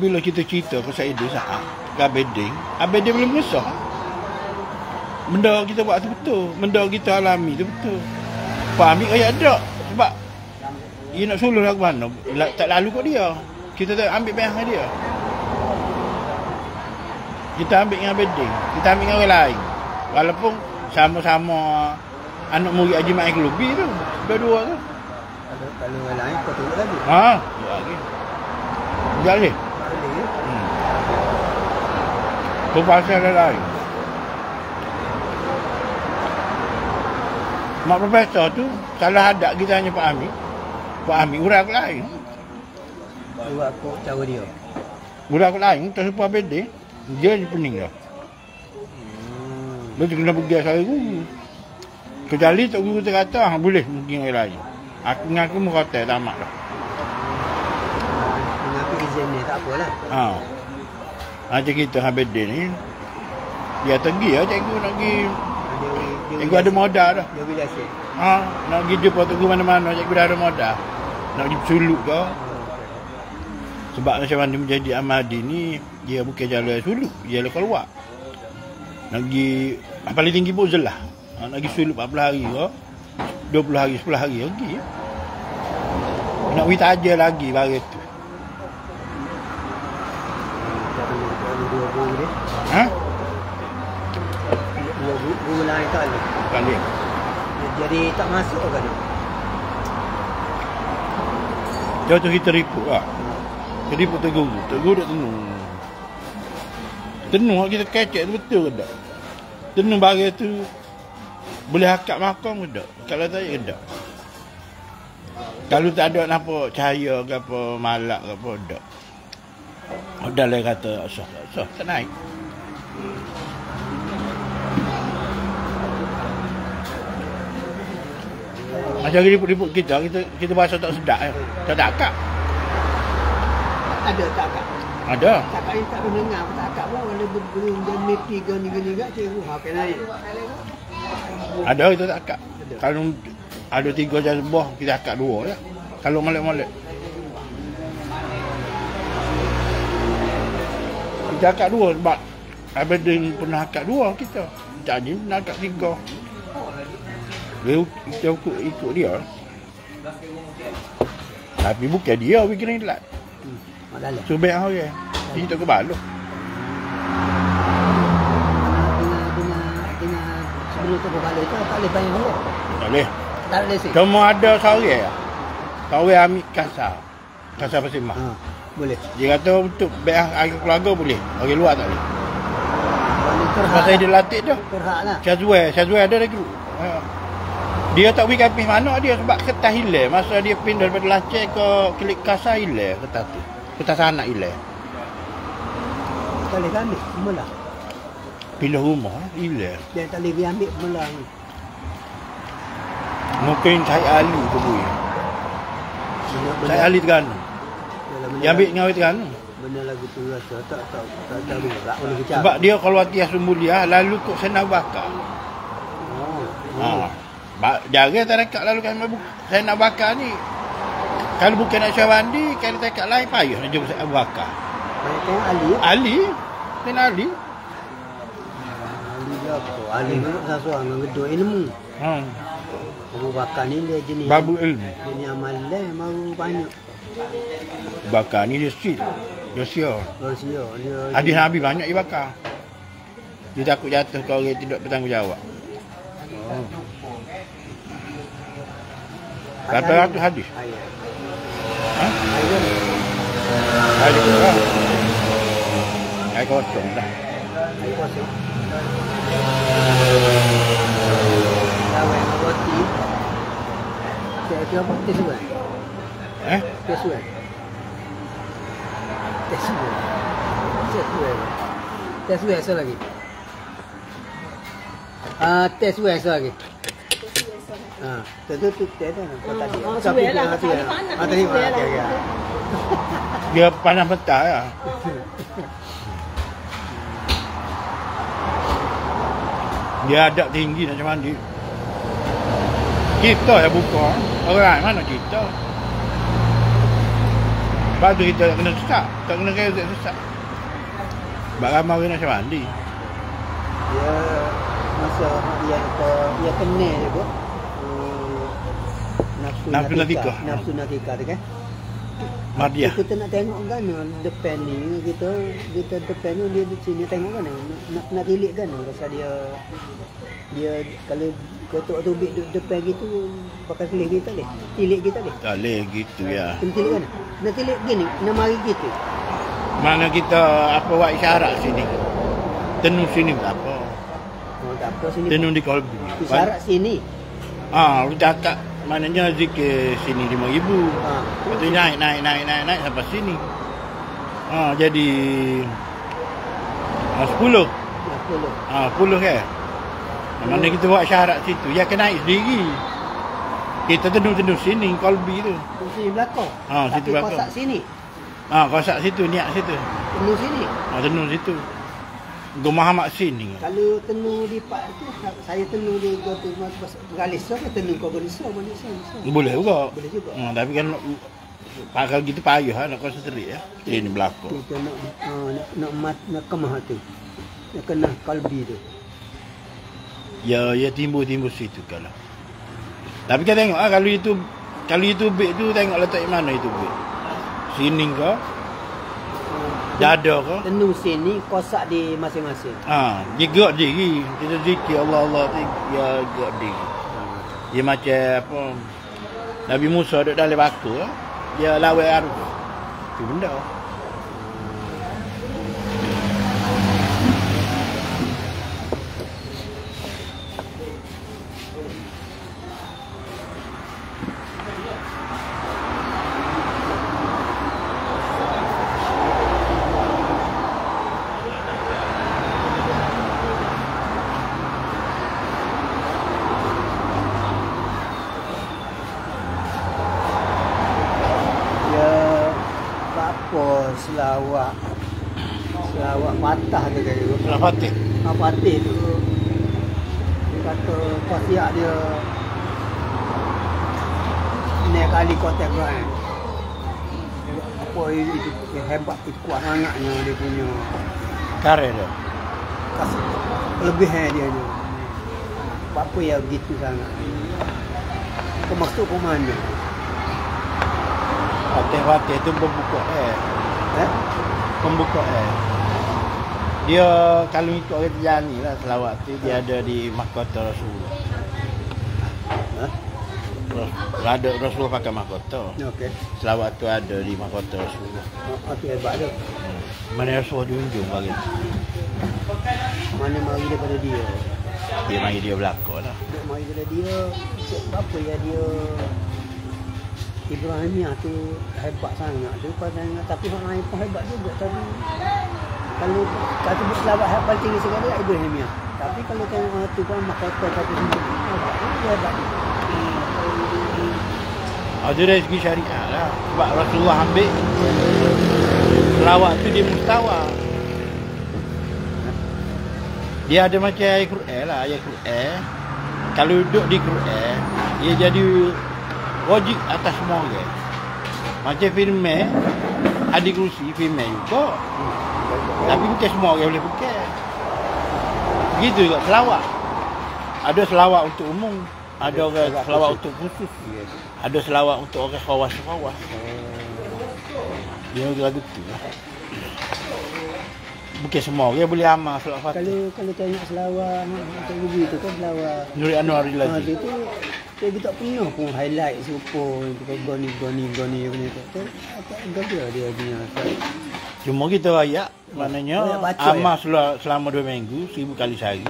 bila kita cerita ke Saidin Sa'ad, ke Abidin belum mengesah. Benda kita buat tu betul. Benda kita alami tu betul. Pak Amir ayat tak. Sebab dia nak suluh lah ke mana. Tak lalu kat dia. Kita tak ambil baik dengan dia. Kita ambil dengan Abidin. Kita ambil dengan orang lain. Walaupun sama-sama anak murid Haji Ma'in Kelubi tu. Dua-dua tu. Kalau orang lain kau tengok lagi. Ha, lagi. Boleh. Tu pasal ada lain. Mak Profesor tu salah hadap kita hanya Pak Amir. Pak Amir urang lain. Buat aku cara dia. Urang lain tersepa bedek. Dia je pening dah. Dia kena pergi asal guru. Kecuali Tok Guru terkata, boleh mungkin orang lain. Aku mengaku mengkata, tamat dah. Mengaku izin ni, tak apalah. Macam kita habis dia ni, dia pergi lah cikgu nak pergi. Cikgu ada modal dah. Dia bila asyik. Nak pergi jumpa Tok Guru mana-mana, cikgu dah ada modal. Nak pergi suluk ke. Sebab macam mana menjadi Ahmadi ni, dia bukan jalan suluk, dia jalan keluar. Nak pergi, paling tinggi pun Zelah. Nak pergi suluk 40 hari ke, 20 hari, 10 hari lagi. Nak pergi tajam lagi baris tu. Dua guru dia. Dua guru lain tak boleh. Tak boleh. Jadi tak masuk ke dia? Dia tu kita report lah. Kita report Tok Guru. Tok Guru duk tenung. Tenung kita kecek tu betul ke tak? Tenung baris tu boleh akad makam ke tak? Kalau tak, ke tak? Kalau tak ada nampak cahaya ke apa, malak ke apa, tak. Dah lah kata, sah, tak naik. Macam ribut-ribut kita bahasa tak sedap. Tak ada akad. Ada tak akak? Ada. Akak ni tak mendengar apa tak akak pun. Ada berbelum dan meti ke ni kat cikgu. Okey lain. Ada kita tak akad. Kalau ada 3 jazbah, kita akad 2 lah. Kalau molek-molek. Kita akad 2 sebab Abidin pernah akad 2 kita. Jadi nak akad 3. Kita ikut dia. Tapi bukan dia bikin lat. Malah. Subek orang. Dia tak kebal. Sebelum tu kebal itu tak boleh bayar dia. Tak boleh. Tak boleh sih. Cuma ada seorang. Seorang ambil kasar. Kasar Persimah. Boleh. Dia kata untuk bayar air keluarga boleh. Orang luar tak boleh. Terhak. Pasal dia latih dah. Terhak lah. Syazwai ada lagi. Dia tak pergi kapis mana dia sebab kertas hilang. Masa dia pindah daripada Laceh ke Kelik Kasar hilang kertas tu. Kertas anak hilang. Tak boleh ambil semula. Pindah rumah hilang. Dia tak boleh ambil semula. Mungkin Syed Ali tu boleh. Syed Ali Terengganu. Dia ambil dengan orang Terengganu. Benda lagu tu rasa tak berat boleh kecap. Sebab dia kalau hati Asumulia lalu kok Sena Bakar. Jarang tak dekat lalu kan Sena Bakar ni. Kalau bukan nak Syawandi, kalau dekat lain payah nak jumpa Sena Bakar. Banyak tengok Ali. Ali? Sena Ali? Ali dia apa? Ali ni sesuatu dengan gedung ilmu. Abu Bakar ni dia jenis Babu ilmu. Dia ni amalan baru banyak. Bakar ni dia sil. Dia sial. Dia Hadis Nabi banyak dia bakar. Dia takut jatuh ke orang tidak bertanggungjawab. Ratus hadis. Hadis berapa? Ayat kosong dah. Ayat kosong. Lawan roti. Saya cuba tes dulu. Tes dulu. Tes dulu lagi. Tes dulu lagi. Tu tes dah. Tapi tadi ya. Dia panas petang ya. Dia ada tinggi nak macam mandi. Kita yang buka. Orang mana kita? Sebab tu kita tak kena sesak. Tak kena kaya sesak. Sebab ramai orang nak macam mandi. Dia masa dia kena je kot. Nafsu natika tu kan. Madiah. Kita nak tengok kan depan ni kita depan ni dia di sini tengok kan nak tilik kan pasal dia kalau kotak tu big depan gitu pakai tilik kita boleh. Tilik kita boleh. Tak boleh gitu ya. Tilik kan. Nak tilik gini, nak mari gitu. Mana kita apa buat isyarat sini. Tenung sini tak apa. Oh tak apa sini. Tenung di kolbi. Isyarat sini. Lu cakap maknanya zikir sini 5,000. Lepas tu naik sampai sini. Jadi 10. 10 kan. Mana kita buat syarat situ, dia kena naik sendiri. Kita tenung sini kolbi tu. Sini belakang. Situ belakang. Kosak sini. Kosak situ, niat situ. Tenung sini. Tenung situ. Rumah mak sini. Kalau tenung di pak tu, saya tenung di tu Galisa ke tenung kau Galisa mana sini. Boleh juga. Boleh juga. Tapi kan kalau gitu payah nak konsentrate ya. Ini belakang. Kita nak kemah tu. Nak kena kalbi tu. Ya timbul situ kalau. Tapi kita tengok kalau itu beg tu tengok letak mana itu beg. Sini ke? Dada ke? Tenung sini kosak di masing-masing. Dia gerak diri. Kita zikir Allah tu dia gerak diri. Dia macam apa? Nabi Musa duduk dalam baka, dia lawai arus. Itu benda. Selawat patah tu kaya tu. Selawat Fatih. Fatih tu. Dia kata kosiak dia ni kali kotak kan. Apa itu hebat itu kuat sangatnya dia punya Karet dia. Kasih kelebihan dia ni. Apa yang begitu sangat? Kau maksud ke mana? Fatih tu pembuka Pembuka Dia kalau ikut orang Tijani lah, selawat tu dia ada di mahkota Rasulullah. Ada Rasulullah pakai mahkota. Okey. Selawat tu ada di mahkota Rasulullah. Okey, hebat tu. Mana Rasulullah junjung bagi. Mana mari daripada dia? Dia mari dia belakang lah. Dia mari daripada dia. Apa ya dia Ibrahimiyah tu hebat sangat tu padanya, tapi orang lain pun hebat juga. Tapi kalau kata buat selawat hebat tinggi sekali Ibrahimiyah. Tapi kalau tengok orang tu kan mahkota kata sendiri dia hebat. Ada dari segi syariah lah. Sebab Rasulullah ambil selawat tu dia mustawa. Dia ada macam ayat Quran lah. Ayat Quran, kalau duduk di Quran, dia jadi wajib atas semua orang. Macam firman, ada kerusi firman juga. Tapi bukan semua orang boleh pakai. Begitu juga selawat. Ada selawat untuk umum, ada orang selawat untuk khusus. Ada selawat untuk orang khawas-khawas. Dia lagu tu lah. Bukan semua orang boleh amal selawat Fatih. Kalau tengok selawat macam begitu kan selawat Nuri Anwar lagi. itu dia tak pernah pun highlight serupa goni punya tu. Apa dia punya. Cuma kita rayak, maknanya amal selama 2 minggu 1000 kali sehari.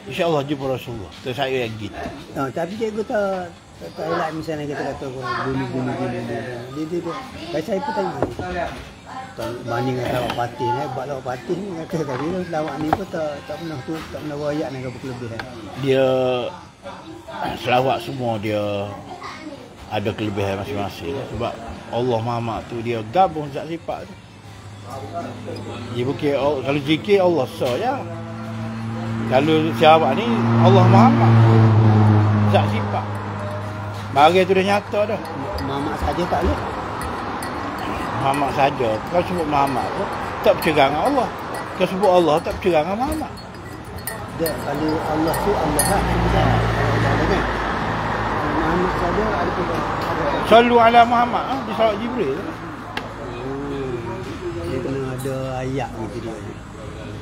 InsyaAllah jumpa Rasulullah. Terus saya yang gitu. Tapi cikgu tak highlight misalnya kita kata guni. Dia. Saya pun tanya. Banding dengan selawat Fatih ni, buat selawat Fatih ni kata tadi selawat ni pun tak pernah rayak nak berkelebihan. Dia selawat semua dia ada kelebihan masing-masing sebab Allah Muhammad tu dia gabung zat sifat tu. Dia bukan kalau zikir Allah saja. Kalau selawat ni Allah Muhammad zat sifat. Bagi tu dah nyata dah. Muhammad saja tak boleh. Muhammad saja. Kalau sebut Muhammad tu tak bercerai dengan Allah. Kalau sebut Allah tak bercerai dengan Muhammad. Dia kalau Allah tu Allah lah. Kan? Muhammad saja ada pun. Sallu ala Muhammad di solat Jibril. Dia kena ada ayat gitu dia.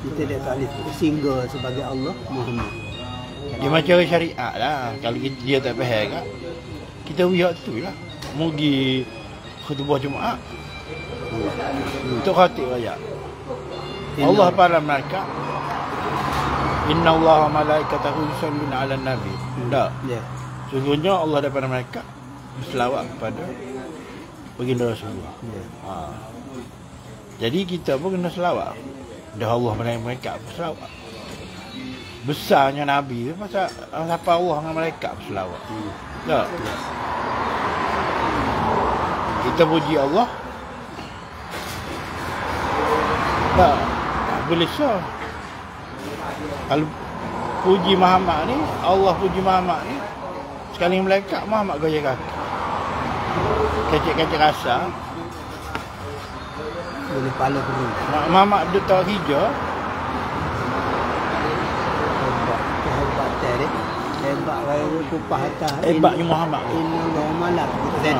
Kita dah tak boleh single sebagai Allah Muhammad. Dia macam syariat lah. Kalau dia tak faham kan, kita lihat tu lah. Mugi khutbah Jumaat. Untuk khatib ayat. Allah para malaikat. Inna Allah malaikatahu yusalluna 'alan nabi. Tak. Ya. Sungguhnya Allah daripada malaikat berselawat kepada baginda Rasulullah. Ya. Jadi kita pun kena selawat. Dah Allah malaikat berselawat. Besarnya Nabi tu pasal siapa Allah dengan malaikat berselawat. Tak. Kita puji Allah. Tak boleh sah. Kalau puji Muhammad ni, Allah puji Muhammad ni, sekali malaikat Muhammad gaya kaki. Kecik-kecik rasa. Boleh pala dulu. Muhammad duduk tak hijau. Hebat dia. Hebat raya kupah atas. Hebatnya Muhammad. Inna Allah malak. Kita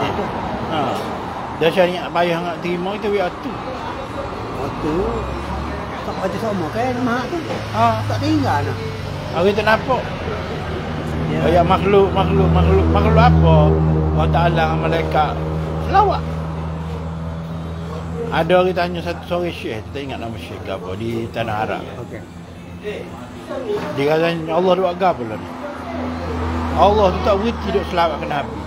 Dah syariat payah nak terima kita biar tu. Waktu tak baca sama kan mak tu. Tak tinggal nak. Hari tu nampak. Ya makhluk apa? Allah Taala dengan malaikat selawat. Ada orang tanya satu sore syekh, tak ingat nama syekh apa di Tanah Arab. Okey. Dia kata Allah doa apa lah ni? Allah tu tak berhenti duk selawat ke Nabi.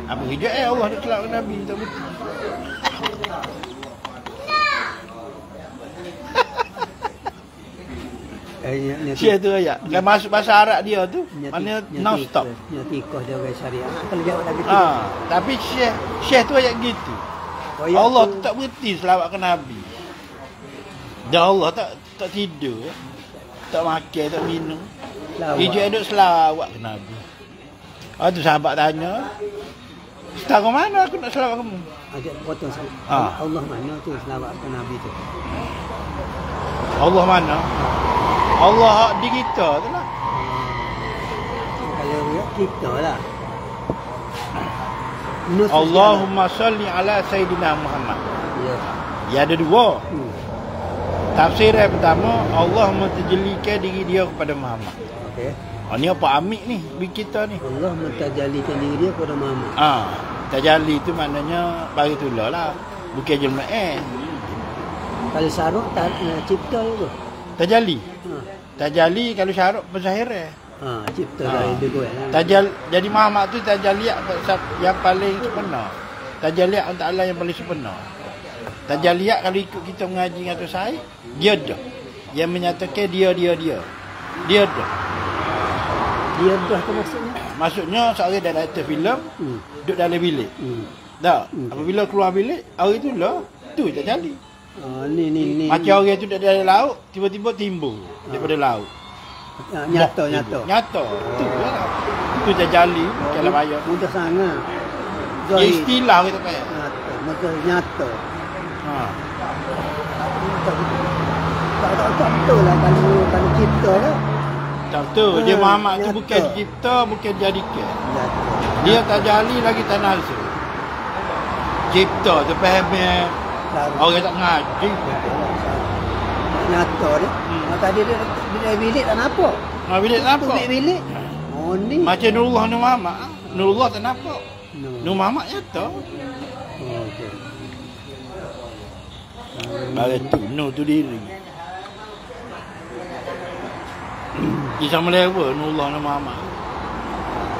Apa kerja Allah duk selawat ke Nabi tak berhenti. Syekh tu ayat. Kalau masuk bahasa Arab dia tu, mana non-stop. Nyatikoh dia orang syariah. Kalau jawab lagi tu. Tapi Syekh tu ayat gitu. Allah tu tak berhenti selawat ke Nabi. Dan Allah tak tidur. Tak makan, tak minum. Dia duduk selawat ke Nabi. Tu sahabat tanya, setara mana aku nak selawat kamu? Ajak potong Allah mana tu selawat ke Nabi tu? Allah mana? Allah hak di kita tu lah. Kalau kita lah. Nus Allahumma salli ala Sayyidina Muhammad. Ya. Ya ada dua. Tafsir yang pertama, Allah menterjelikan diri dia kepada Muhammad. Okey. Ni apa amik ni bagi kita ni? Allah mentajalikan diri dia kepada Muhammad. Tajali tu maknanya bagi tulah lah. Bukan jelma Kalau syaruk cipta tu. Tajali. Tajali kalau syaruk berzahiran. Cipta dari dia kuat. Jadi Muhammad tu tajaliat yang paling sempurna. Tajaliat Allah Taala yang paling sempurna. Tajaliat kalau ikut kita mengaji dengan tu saya, dia dah. Yang menyatakan dia dah. Dia dah. Dia dah tu maksudnya? Maksudnya seorang director filem duduk dalam bilik. Tak. Apabila keluar bilik, hari tu lah tu tajali. Ni. Macam orang tu duduk dalam laut, tiba-tiba timbul daripada laut. Nyata. Tu lah. Tu tajali kalau bayar. Mudah sangat. Dia istilah kita kaya. Nyata. Tak betul lah kalau cipta lah. Tak betul. Dia Muhammad tu bukan cipta, bukan jadikan. Dia tajali lagi tanah hasil. Cipta tu fahamnya orang tak ngaji. Nyata dia. Tadi dia dari bilik tak nampak. Bilik tak nampak. Bilik. Ni. Macam Nurullah Nur Muhammad. Nurullah tak nampak. Nur Muhammad nyata. Okey. Bagai tu, Nur tu diri. Dia sama level Nurullah Nur Muhammad.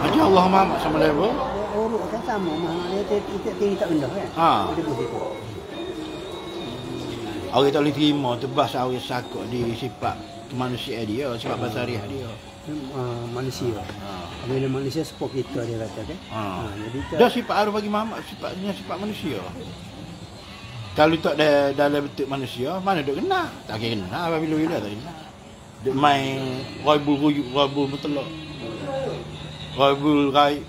Macam Allah Muhammad sama level. Urut kan sama. Muhammad dia tinggi tak rendah kan? Dia begitu. Orang tak boleh terima tebas orang sakut di sifat kemanusiaan dia, sifat basariah dia. Manusia. Bila manusia sepok kita dia kata kan. Jadi dah sifat arwah bagi Muhammad sifatnya sifat manusia. Kalau tak dalam bentuk manusia, mana duk kena? Tak kena bila-bila tak kena. Duk main raibul mutlak. Raibul rai.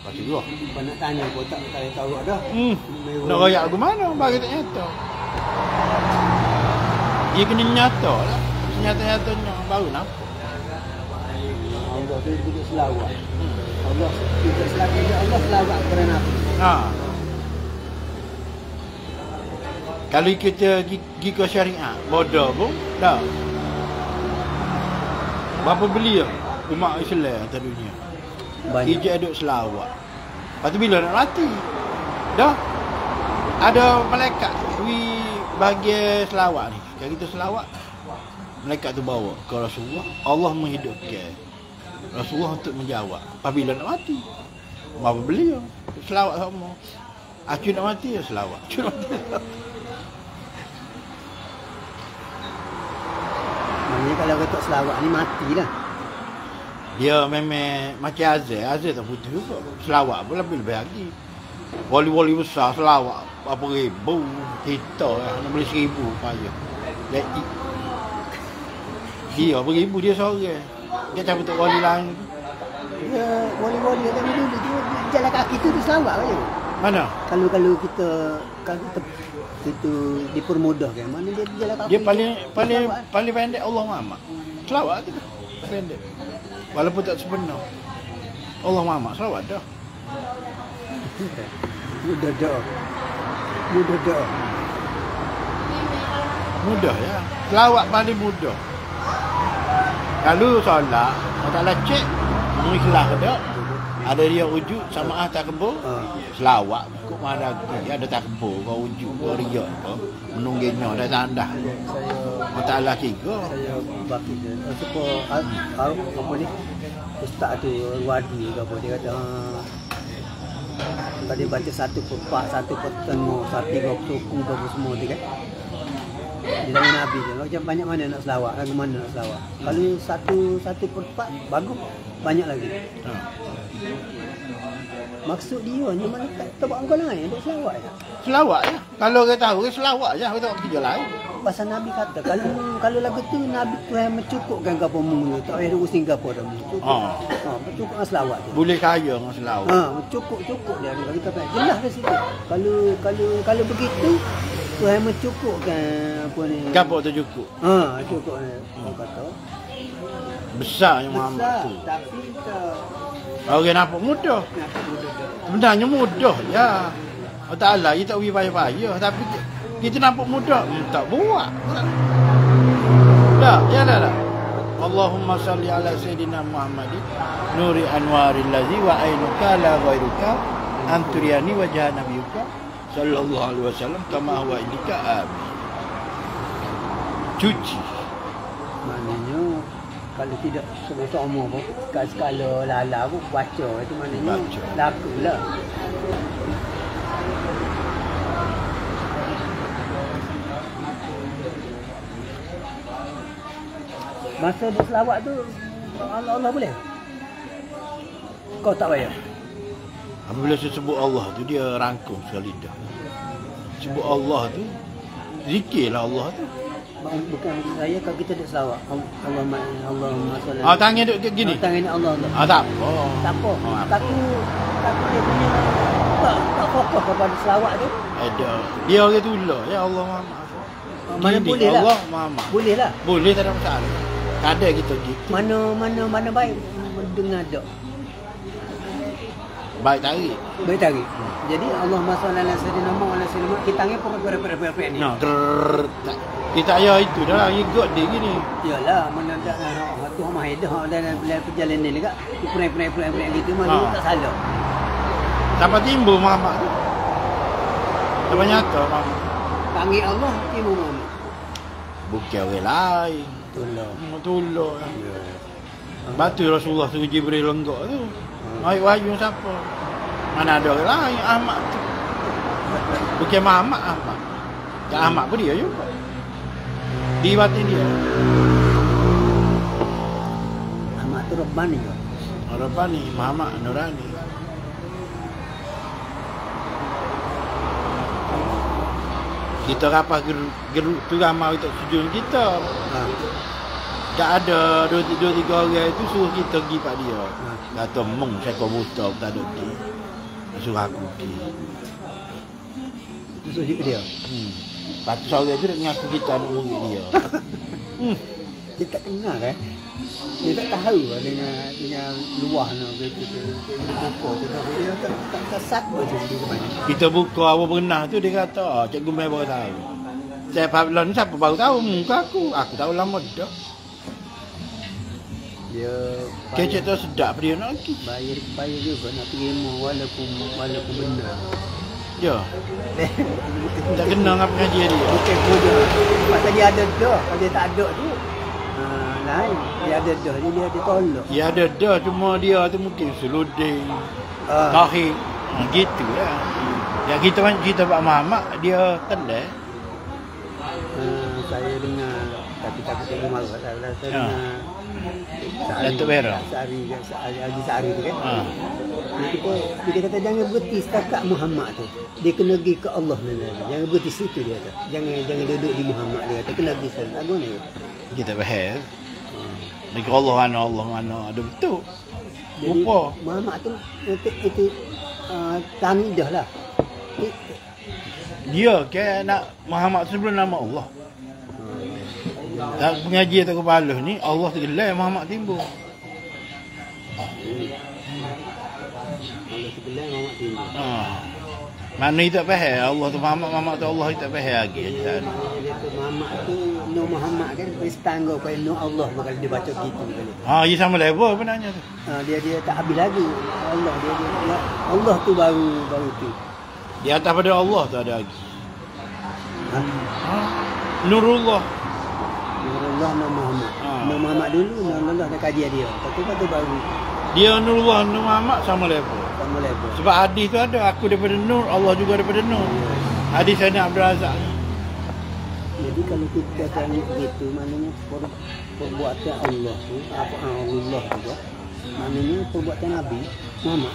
Pasti gua. Kau nak tanya kau tak tahu dah. Nak rayak ke mana bagi tak nyata. Dia kena nyata lah. Nyata-nyatanya baru nampak. Allah tu kita selawat. Allah kita selawat kepada Nabi. Kalau kita pergi ke syariat, bodoh pun dah. Berapa belia umat Islam atas dunia? Banyak. Ijak duduk selawat. Lepas tu bila nak mati? Dah. Ada malaikat bagi selawat ni. Kalau kita selawat, malaikat tu bawa ke Rasulullah. Allah menghidupkan Rasulullah untuk menjawab apabila nak mati. Berapa belia selawat sama. Aku nak mati ya selawat. Aku nak mati. Maknanya kalau kata selawat ni matilah. Dia memang macam azal tak putih juga. Selawat pun lebih lagi. Wali-wali besar selawat apa ribu kita nak beli 1000 payah. Jadi dia beribu dia seorang. Dia tak betul wali lain. Ya wali-wali yang dulu tu jalan kaki tu selawat aja. Mana? Kalau kita itu dipermudahkan. Mana dia jalan kaki. Dia paling pendek Allah Muhammad. Selawat tu pendek. Walaupun tak sebenar. Allah Muhammad selawat dah. Mudah dah. Mudah ya. Selawat paling mudah. Kalau solat, Allah Ta'ala cek mengikhlas ke tak? Ada dia wujud sama tak kebul. Selawat kok mana lagi ada tak kebul kau wujud kau riak kau menunggingnya dah tandah. Allah Ta'ala kira. Saya baki dia. Supaya apa ni? Ustaz tu wadi ke apa dia kata tadi baca 1/4, 1/3, 1/3 bagus semua tu kan. Di dalam Nabi tu macam banyak mana nak selawat, lagu mana nak selawat. Kalau 1/4 bagus, banyak lagi. Maksud dia ni mana tak buat kau lain untuk selawat je. Selawat je. Kalau kita tahu selawat je, kita tak kerja lain. Pasal Nabi kata kalau lagu tu Nabi Tuhan mencukupkan gapo mulu, tak payah urus gapo dah. Mencukupkan selawat je. Boleh kaya dengan selawat. Cukup dia kalau kata jelas di situ. Kalau begitu Tuhan mencukupkan apa ni. Kapok tu cukup. Ha, cukup ni. Orang kata. Besarnya Muhammad Besar, tu. tapi tak Orang nampak mudah. nak mudah dah. Sebenarnya mudah ya. Allah Ta'ala kita tak pergi payah-payah. Tapi kita nampak mudah. Tak buat. Dah, ya dah. Allahumma salli ala Sayyidina Muhammadin Nuri anwaril ladzi wa ainuka la ghairuka Anturiani wajah nabiyuka Sallallahu alaihi wasallam Kama huwa indika amin. Cuci. Maknanya kalau tidak sama-sama pun kat skala lala pun baca itu maknanya Baca. lakulah. Masa dia selawat tu Allah boleh? Kau tak payah? Apabila saya sebut Allah tu dia rangkum sekali dah. Sebut Allah tu zikirlah Allah tu. Bukan saya kalau kita duk selawat Allahumma salli. Tangan duk gini. Tangan ni Allah. Tak apa. Tak apa. apa. Tapi dia punya tak fokus kepada selawat tu. Ada. Dia orang tu lah. Ya Allah Muhammad. Mana Gini, boleh lah. Allah Muhammad. Boleh lah. Boleh tak ada masalah. Kadang kita gitu. Mana baik mendengar tak. Baik tarik. Baik tarik. Jadi Allahumma salli ala sayyidina Muhammad kita tangan pun ber ni. Nah, kita ayah itu dah ikut dia gini. Yalah, mana tak tu Mahaidah dan perjalanan ni dekat pernah gitu mana tak salah. Sampai timbul Muhammad tu. Sampai nyata Muhammad. Panggil Allah timbul Muhammad. Bukan orang lain. Tolong. Batu Rasulullah suruh Jibril lenggak tu. Ayat wahyu siapa? Mana ada orang lain Ahmad tu. Bukan Muhammad Ahmad. Tak Ahmad pun dia juga. Di batin dia. Ahmad tu Rabbani ke? Rabbani, Muhammad Nurani. Kita rapat geruk tu ramai untuk sujud kita. Tak ada dua tiga orang itu suruh kita pergi pak dia. Kata mung saya kau buta tak ada pergi. Suruh aku pergi. Itu sujud dia. Lepas tu seorang tu dia mengaku kita anak murid dia. Dia tak kenal kan? Dia tak tahu lah dengan luah nak begitu. Dia tak sabar je dia ke mana. Kita buka apa pernah tu dia kata, cikgu Mai baru tahu. Saya Pablo ni siapa baru tahu muka aku. Aku tahu lama dah. Dia Kecek tu sedap dia nak pergi. bayar juga nak terima walaupun benar. Ya. Tak kena dengan pengajian dia. Bukan bodoh. Sebab tadi ada dah. Kalau dia tak ada tu lain. Dia ada dah. Dia tolak. Ya ada dah cuma dia tu mungkin seluding. Tahir. Gitu lah. Yang kita Pak Muhammad dia kendai. Saya dengar tapi tak tengok malu saya dengar Datuk Vera. Sehari tu kan. Dia kata jangan berhenti setakat Muhammad tu. Dia kena pergi ke Allah ni. Jangan berhenti situ dia kata. Jangan duduk di Muhammad dia kata. Kena pergi sana. Agung ni. Kita faham. Negeri Allah mana ada betul. Jadi Rupa. Muhammad tu itu tamidah lah. Dia ke nak Muhammad sebelum nama Allah. Tak pengajian tak kepala ni Allah tergelai Muhammad timbul. Allah sebelah Muhammad timbul. Mana kita tak faham Allah tu Muhammad tu Allah kita tak faham lagi. Dia tu Muhammad tu Nur Muhammad kan bersetangga pada Nur Allah kalau dia baca gitu kali. Dia sama level benarnya tu. Dia tak habis lagi. Allah tu baru tu. Di atas pada Allah tu ada lagi. Nurullah. Nurullah Nur Muhammad. Nur Muhammad dulu Nur Allah dah kajian dia. Lepas tu baru Dia Nurullah Nur Muhammad sama level. sama level. Sebab hadis tu ada aku daripada Nur, Allah juga daripada Nur. Hadis Sayyidina Abdul Razak. Jadi kalau kita tengok gitu maknanya perbuatan Allah tu apa Allah juga. Maknanya perbuatan Nabi Muhammad.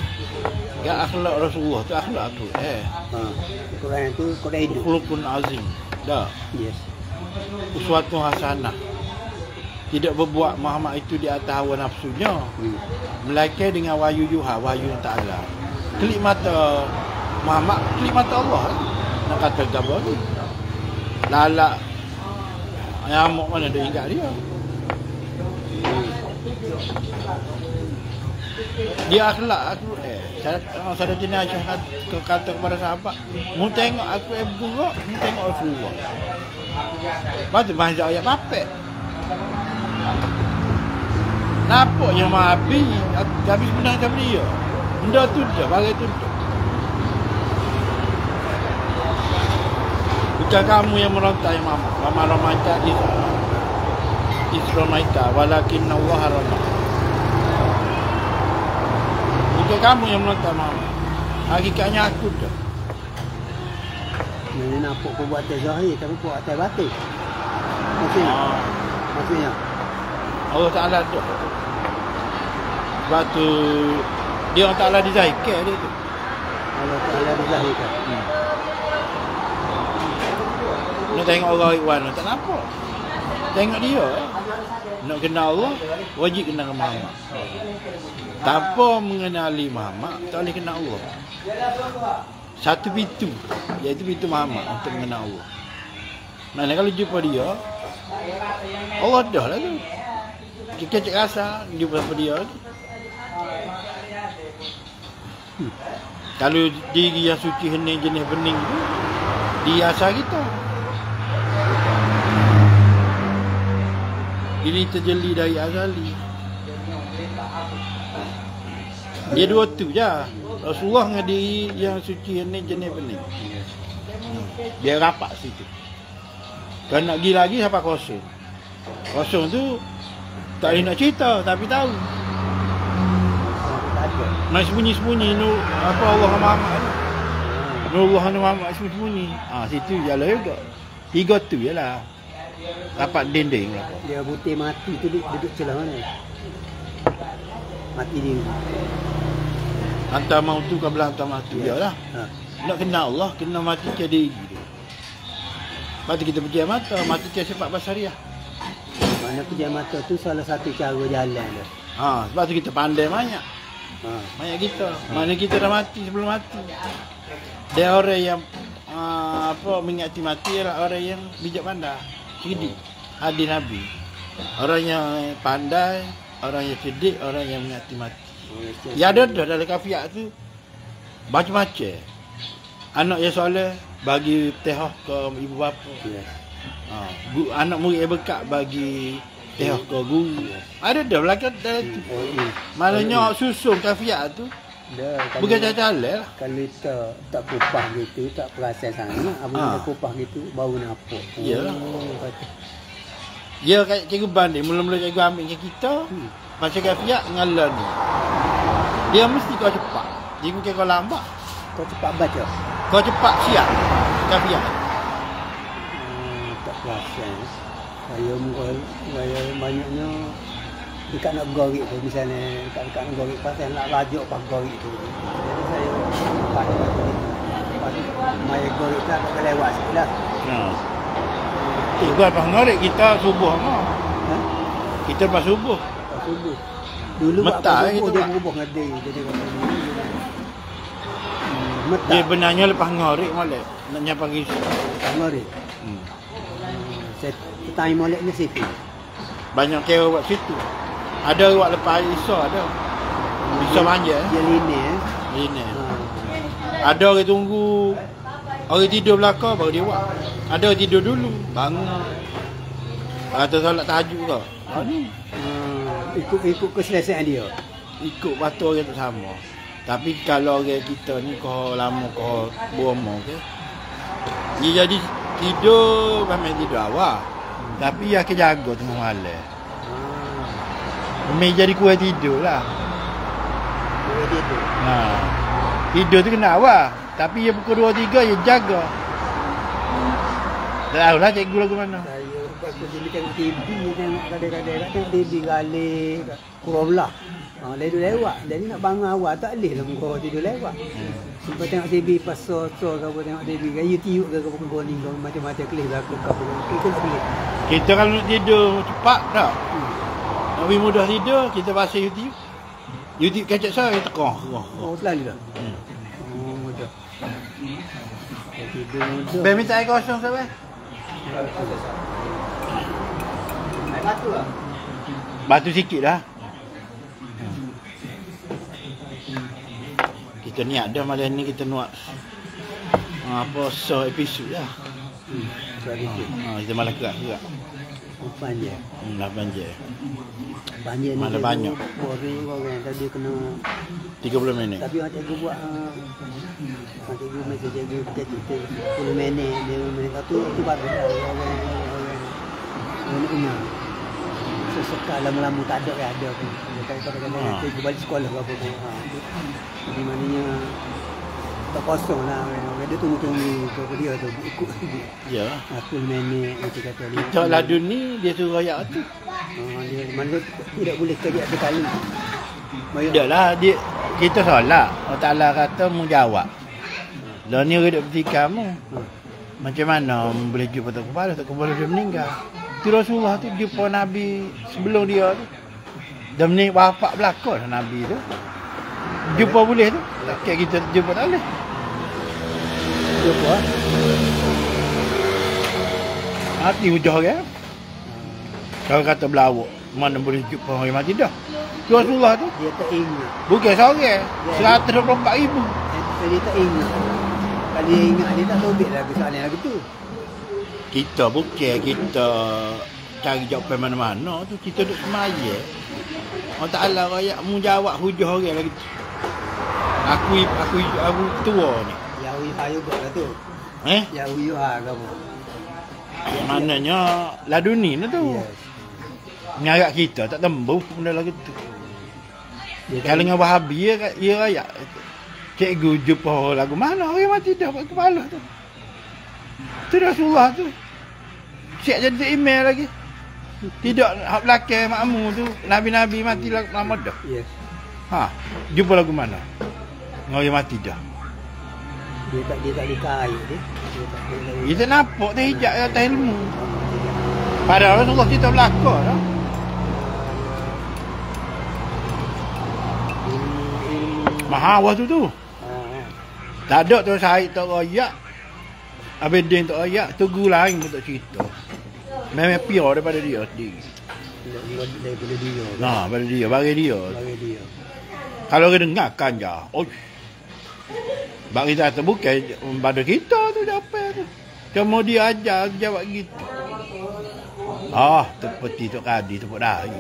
Ya akhlak Rasulullah tu akhlak tu. Quran tu Quran hidup. Khulqun azim. Dah. Yes. Uswatun hasanah. Tidak berbuat Muhammad itu di atas hawa nafsunya. Melainkan dengan wahyu Yuha, wahyu Ta'ala. Klik mata Muhammad, klik mata Allah. Nak kata gambar ni. lalak nyamuk mana dia ingat dia. Dia akhlak aku saya tina Aisyah kata kepada sahabat, mu tengok aku buruk, mu tengok Rasulullah. Lepas tu bahasa ayat papek. Nampak yang mahabi habis benar macam dia. Benda tu dah, bagai tu dah. Bukan kamu yang merontak yang mama. Mama ramaja Isromaika walakin Allah ramah. Bukan kamu yang merontak mama. Hakikatnya aku dah. Ini nampak perbuatan zahir tapi perbuatan batin. Maksudnya Allah Ta'ala tu. Sebab tu dia Allah Ta'ala dizahirkan dia tu. Allah Ta'ala dizahirkan. Nak tengok orang Iwan tak nampak. Tengok dia. Nak kenal Allah, wajib kenal Muhammad. Tanpa mengenali Muhammad, tak boleh kenal Allah. Satu pintu, iaitu pintu Muhammad untuk mengenal Allah. Mana kalau jumpa dia, Allah dah lah tu. Kita cek rasa jumpa dia tu. Kalau diri yang suci hening jenis bening tu, dia asal kita. Ini terjeli dari azali. Dia dua tu je. Rasulullah dengan diri yang suci hening jenis bening. Dia rapat situ. Kalau nak pergi lagi sampai kosong. Kosong tu tak boleh nak cerita tapi tahu. Main sembunyi-sembunyi nu apa Allah Muhammad ni. Nurullah Muhammad sembunyi. Situ jalan juga. Tiga tu jelah. Dapat dinding lah. Dia putih mati tu duduk celah mana? Mati dia. Hantar maut tu kabelah hantar maut tu dia lah. Nak kenal Allah, kena mati ke diri dia. Lepas tu kita pejam mata, mati ke sifat basariah. Mana pejam mata tu salah satu cara jalan dia. Sebab tu kita pandai banyak. Banyak kita. Mana kita dah mati sebelum mati. Dia orang yang mengingati mati ialah orang yang bijak pandai. Cerdik. Hadis Nabi. Orang yang pandai, orang yang cerdik, orang yang mengingati mati. Ya ada dah dalam kafiat tu macam-macam. Anak yang soleh bagi tehah ke ibu bapa. Anak murid yang berkat bagi tehah ke guru. Ada dah belakang dalam tu. Malahnya susun kafiat tu bukan jalan lah. Kalau tak kupah gitu, tak perasan sangat. Abang kita kupah gitu, baru nampak. Yalah. Ya kayak cikgu banding, mula-mula cikgu ambil ke kita, macam kafiat ngalah ni. Dia mesti kau cepat. Dia bukan kau lambat. Kau cepat baca. Kau cepat siap kafiat. Tak perasan. Saya banyaknya dekat nak gorek tu, misalnya dekat nak gorek pasal nak lajuk pas gorek tu. Jadi saya pas mai gorek tak lewat sikit lah. Bukan pas ngorek kita subuh mah. Kita pas subuh. Pas subuh. Dulu Metak subuh itu dia berubah dengan dia. Jadi metak. Dia benarnya lepas ngorek molek nak nyapa pagi. Ngorek. Saya tanya molek ni situ. Banyak kira buat situ. Ada buat lepas Isya ada. Isya manja. Dia linear. Linear. Ada orang tunggu. Orang tidur belakang baru dia buat. Ada orang tidur dulu. Bangun. Atau solat tahajud ke. Ikut keselesaan dia. Ikut patut orang tak sama. Tapi kalau orang kita ni kau lama kau bomo ke. Dia jadi tidur memang tidur awal. Tapi dia akan jaga tengah malam. Memang jadi kuat tidur lah. Kuat tidur. Tidur tu kena awal. Tapi dia pukul 2-3 dia jaga. Tak tahulah cikgu lagu mana. Saya waktu dulu tengok TV, tengok kadang-kadang tengok TV kali kurang belah. Dia lewat. Jadi nak bangun awal tak boleh lah muka tidur lewat. Sampai tengok TV pas sore ke apa tengok TV ke YouTube ke pukul 2 ke macam-macam kelih berlaku ke apa. Kita tak boleh. Kita kalau nak tidur cepat tak? Lebih mudah tidur, kita baca YouTube. YouTube kacak saya tekah. Selalu dah. Mudah. Tidur mudah. Ben minta air kosong sampai. Naik batu lah. Batu sikit dah. Kita niat dah malam ni kita nak apa episod lah. Kita malam kerak juga. 8 je. 8 je. Banjir ni Mana banyak. boring orang tadi kena 30 minit. tapi orang cikgu buat cikgu macam cikgu kita cerita 10 minit 5 minit itu bagus lah orang ingat sesekal lama-lama tak ada ada pun kadang-kadang cikgu balik sekolah ke apa pun jadi maknanya tak kosong lah orang dia tunggu-tunggu ke dia tu ikut Ya. 10 minit macam kata ni Cak Ladun ni dia suruh rakyat tu. dia mana tidak boleh kerja sekali Tidak lah dia kita solat. Allah Taala kata mu jawab. Lah ni orang duk bertikam mu. Macam mana boleh jumpa tak kepala dia meninggal. Tu Rasulullah tu jumpa Nabi sebelum dia tu. Dah menik bapak belakang Nabi tu. Jumpa boleh tu. Tak kita jumpa tak boleh. jumpa Hati hujah kan. Kalau kata belawak, mana boleh jumpa orang mati dah. Tu Rasulullah tu. dia tak ingat Bukan seorang. 124,000. dia tak ingat kalau dia ingat dia tak sobek lah soalan lagu tu Kita bukan kita cari jawapan mana-mana tu. Kita duduk semaya. Allah Ta'ala rakyat mu jawab hujah orang lagi tu. Aku tua ni. Yahweh juga lah tu Yahweh ke apa Maknanya laduni lah tu. yes. Mengarak kita tak tembus benda lagi tu. Dia Kalau dengan Wahabi ya rakyat. Cikgu jumpa lagu mana orang mati dah kat kepala tu. Tu Rasulullah tu. Siap jadi email lagi. Tidak hak belakang makmu tu nabi-nabi mati lama dah. yes. Jumpa lagu mana? Orang mati dah. Dia tak dikait dia tak boleh Kita nampak dia hijab atas ilmu. Padahal Rasulullah kita belakang dah. Mahawah tu. Tak ada tu Syahid tak rayak. Abidin tak rayak. Tunggu lain pun tak cerita. Memang pure daripada dia sendiri. daripada dia Pada dia. Bagi dia. bagi dia Kalau kita dengarkan je. Bagi kita kata bukan pada kita tu dapat tu. Cuma dia ajar jawab gitu. Seperti Tok Kadi tepuk dahi.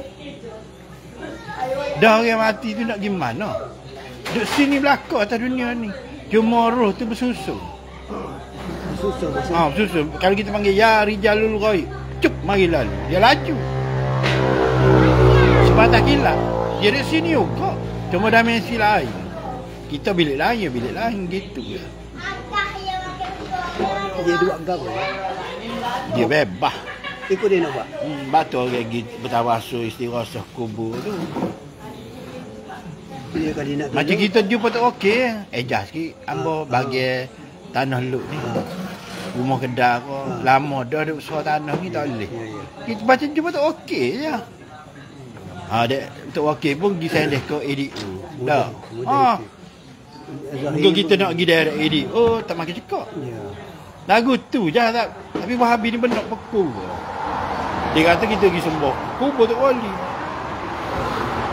Dah orang mati tu nak gimana? Duduk sini belakang atas dunia ni. Cuma roh tu bersusun. Bersusun. Kalau kita panggil ya rijalul ghaib, cep mari lalu. Dia laju. Sebatas kilat. Dia di sini juga. Cuma dimensi lain. Kita bilik lain gitu je. dia dua gam Dia bebas. ikut dia nak buat Batu orang bertawasul istirahah kubur tu. dia kalau dia nak Macam kita jumpa tak okey. Ejas sikit. Ambo bagi tanah luk ni. Rumah kedai ko. Lama dah duduk suara tanah ni tak boleh. Kita macam jumpa tak okey je. Dek tak okey pun pergi sendeh ke ADO. Dah. Mungkin kita nak pergi direct ADO tak makin cekak. Lagu tu je tak. Tapi Wahabi ni benak pekul. Dia kata kita pergi sembah kubur Tok Wali.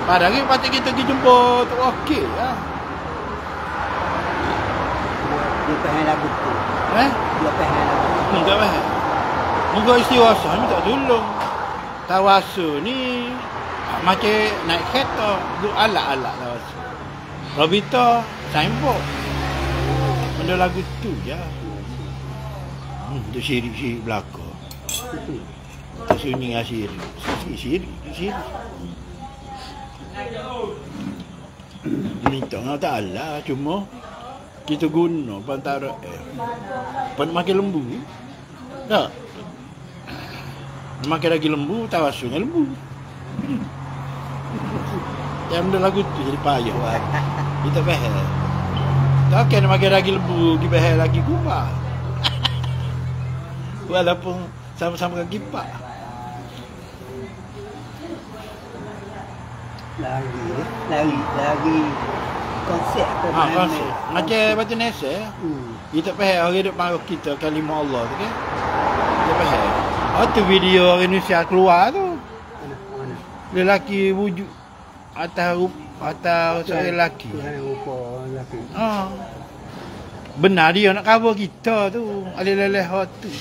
Padahal ni patut kita pergi jumpa Tok Wakil lah. dia faham lagu tu dia faham lagu tu Tak faham. Moga istiwasa ni tak tolong. Tawasul ni macam naik kereta. Duk alak-alak tawasul. Robita, signboard. Benda lagu tu je. Untuk syirik-syirik belakang. Tak sunyi dengan syirik. Syirik. Minta Allah Ta'ala cuma kita guna pantara makin lembu tak makin lagi lembu tawasulnya lembu yang benda lagu tu jadi payah kita faham tak kena makin lagi lembu kita faham lagi kubah walaupun sama-sama kan kipak lagi konsep konsep macam batu nesa kita faham orang duk marah kita kalimah Allah tu kan dia faham Oh tu video orang Indonesia keluar tu. Mana? Lelaki wujud atas seorang lelaki. Tuhan yang rupa lelaki. Ha. Benar dia nak cover kita tu. Alih-alih hot tu.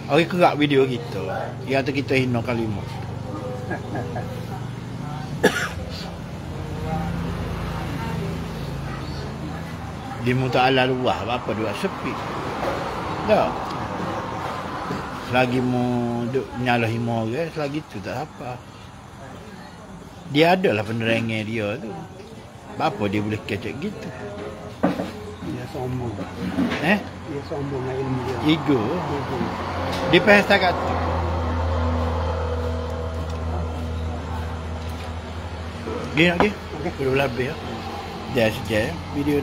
Orang kerak video kita. Yang tu kita hina kalimah. Dia muta'ala luah apa dua sepi. Tak. Selagi mu duk nyalahi orang, selagi tu tak apa. Dia adalah penerangan dia tu. Apa dia boleh kecek gitu? Dia sombong. Dia sombong dengan ilmu dia. Ego. Dia pengen setakat tu. Gini lagi? Okey. Belum lebih ya. Dah sejak video.